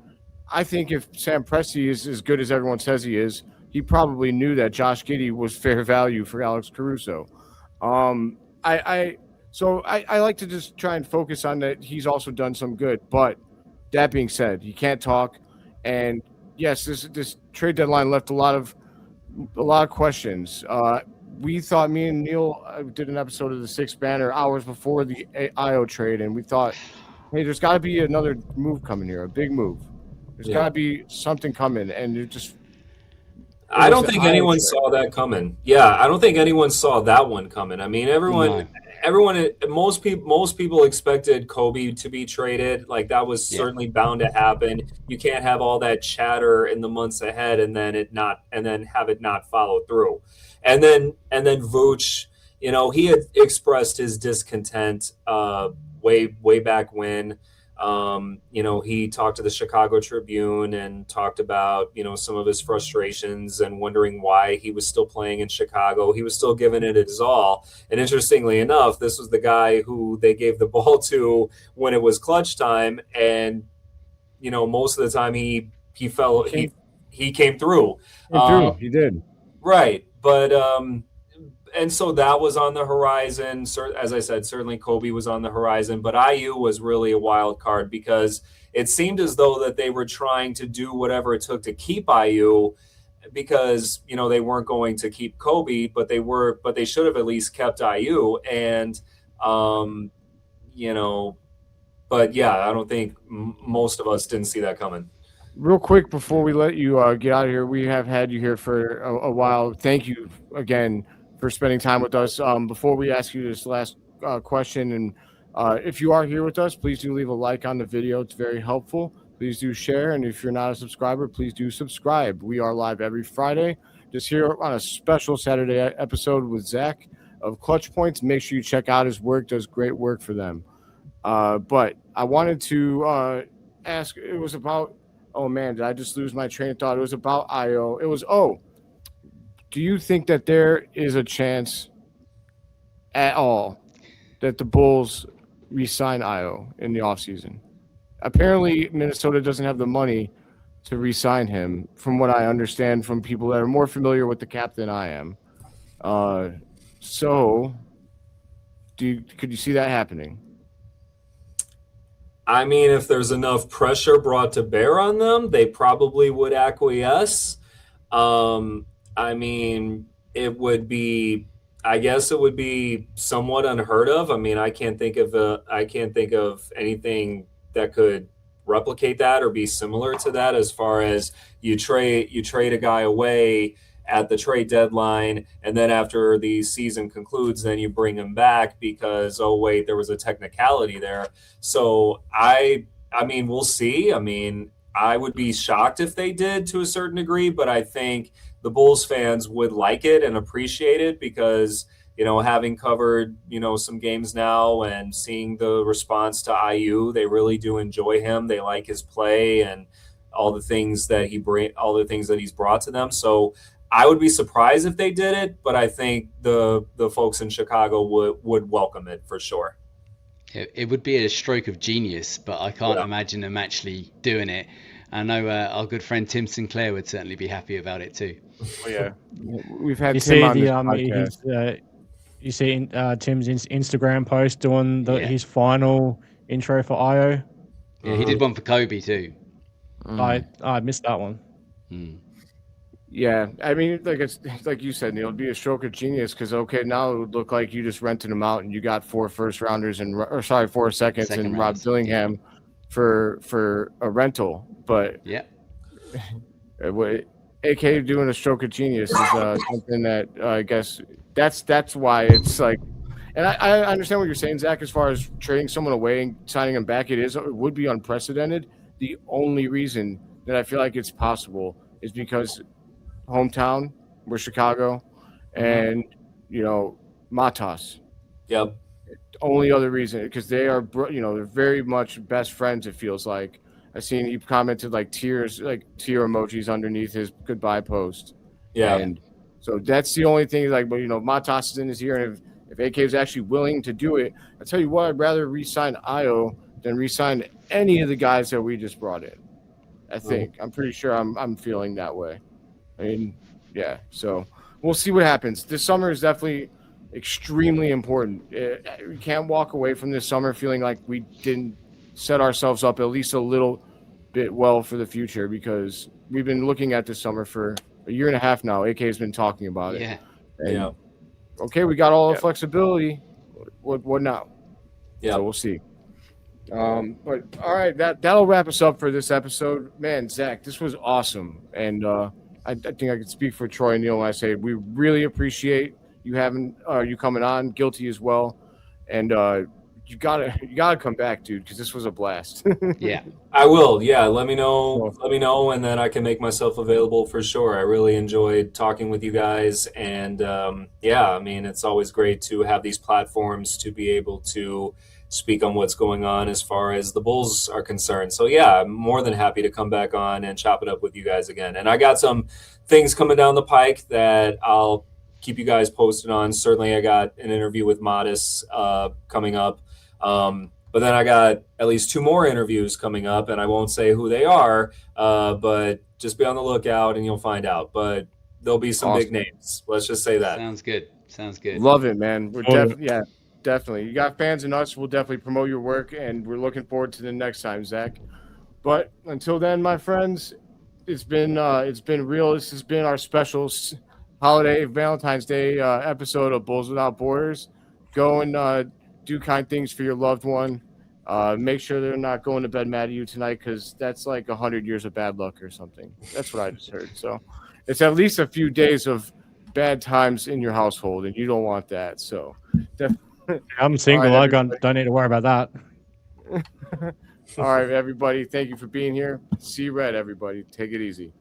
I think if Sam Presti is as good as everyone says he is, he probably knew that Josh Giddey was fair value for Alex Caruso. I like to just try and focus on that. He's also done some good, but that being said, he can't talk. And yes, this trade deadline left a lot of questions. We thought, me and Neil did an episode of the Sixth Banner hours before the IO trade, and we thought, hey, there's got to be another move coming here, a big move. There's got to be something coming, and it just. I don't think anyone saw that coming. Yeah, I don't think anyone saw that one coming. Most people expected Kobe to be traded. Like, that was certainly bound to happen. You can't have all that chatter in the months ahead and then have it not follow through. And then Vooch, he had expressed his discontent way back when. He talked to the Chicago Tribune and talked about, some of his frustrations and wondering why he was still playing in Chicago. He was still giving it his all. And interestingly enough, this was the guy who they gave the ball to when it was clutch time. And, most of the time he came through. He did. Right. But, and so that was on the horizon. As I said, certainly Kobe was on the horizon, but IU was really a wild card because it seemed as though that they were trying to do whatever it took to keep IU because, they weren't going to keep Kobe, but they should have at least kept IU. And, but yeah, I don't think most of us didn't see that coming. Real quick before we let you get out of here, we have had you here for a while. Thank you again for spending time with us. Before we ask you this last question, and if you are here with us, please do leave a like on the video. It's very helpful. Please do share, and if you're not a subscriber, please do subscribe. We are live every Friday, just here on a special Saturday episode with Zach of ClutchPoints. Make sure you check out his work. Does great work for them. But I wanted to ask, it was about, oh man, did I just lose my train of thought? It was about IO. It was, do you think that there is a chance at all that the Bulls re-sign IO in the offseason? Apparently, Minnesota doesn't have the money to re-sign him, from what I understand from people that are more familiar with the cap than I am. So, could you see that happening? I mean, if there's enough pressure brought to bear on them, they probably would acquiesce. I mean, it would be somewhat unheard of. I mean, I can't think of anything that could replicate that or be similar to that as far as you trade a guy away at the trade deadline, and then after the season concludes, then you bring him back because, oh wait, there was a technicality there. So I mean, we'll see. I mean, I would be shocked if they did to a certain degree, but I think the Bulls fans would like it and appreciate it because, having covered, some games now and seeing the response to IU, they really do enjoy him. They like his play and all the things that he's brought to them. So I would be surprised if they did it, but I think the folks in Chicago would welcome it for sure. It would be a stroke of genius, but I can't imagine them actually doing it. I know our good friend Tim Sinclair would certainly be happy about it too. Oh, yeah, we've had You Tim see on this podcast. You see Tim's Instagram post doing his final intro for IO. Yeah, he did one for Kobe too. I missed that one. Yeah, I mean, it's like you said, Neil, it'd be a stroke of genius because now it would look like you just rented him out and you got 4 first-rounders and 4 seconds and Rob Dillingham for a rental. But yeah, AK doing a stroke of genius is something that I guess that's why it's like. And I understand what you're saying, Zach, as far as trading someone away and signing him back. It would be unprecedented. The only reason that I feel like it's possible is because hometown, we're Chicago, and Matas. Yep. Only other reason, because they are, they're very much best friends. It feels like I seen he commented tear emojis underneath his goodbye post. Yeah, and so that's the only thing. But Matas is in his ear, and if AK is actually willing to do it, I tell you what, I'd rather re-sign IO than re-sign any of the guys that we just brought in. I think I'm pretty sure I'm feeling that way. I mean, yeah. So we'll see what happens. This summer is definitely extremely important. We can't walk away from this summer feeling like we didn't set ourselves up at least a little bit well for the future, because we've been looking at this summer for a year and a half now. AK has been talking about it. Yeah. And, okay, we got all the flexibility. What now? Yeah. So we'll see. But all right, that'll wrap us up for this episode. Man, Zach, this was awesome. And I think I could speak for Troy and Neil when I say we really appreciate you coming on. Guilty as well. And you gotta come back, dude, because this was a blast. Yeah. I will. Yeah, let me know. Let me know, and then I can make myself available for sure. I really enjoyed talking with you guys, and yeah, I mean, it's always great to have these platforms to be able to speak on what's going on as far as the Bulls are concerned. So yeah, I'm more than happy to come back on and chop it up with you guys again. And I got some things coming down the pike that I'll keep you guys posted on. Certainly, I got an interview with Matas coming up. But then I got at least 2 more interviews coming up, and I won't say who they are, but just be on the lookout and you'll find out. But there'll be some big names. Let's just say that. Sounds good. Sounds good. Love it, man. We're definitely. You got fans in us. We'll definitely promote your work, and we're looking forward to the next time, Zach. But until then, my friends, it's been real. This has been our special holiday Valentine's Day episode of Bulls Without Borders. Go and do kind things for your loved one. Make sure they're not going to bed mad at you tonight, because that's like 100 years of bad luck or something. That's what I just heard. So it's at least a few days of bad times in your household, and you don't want that. So I'm single. Right, don't need to worry about that. all right, everybody. Thank you for being here. See you red, everybody. Take it easy.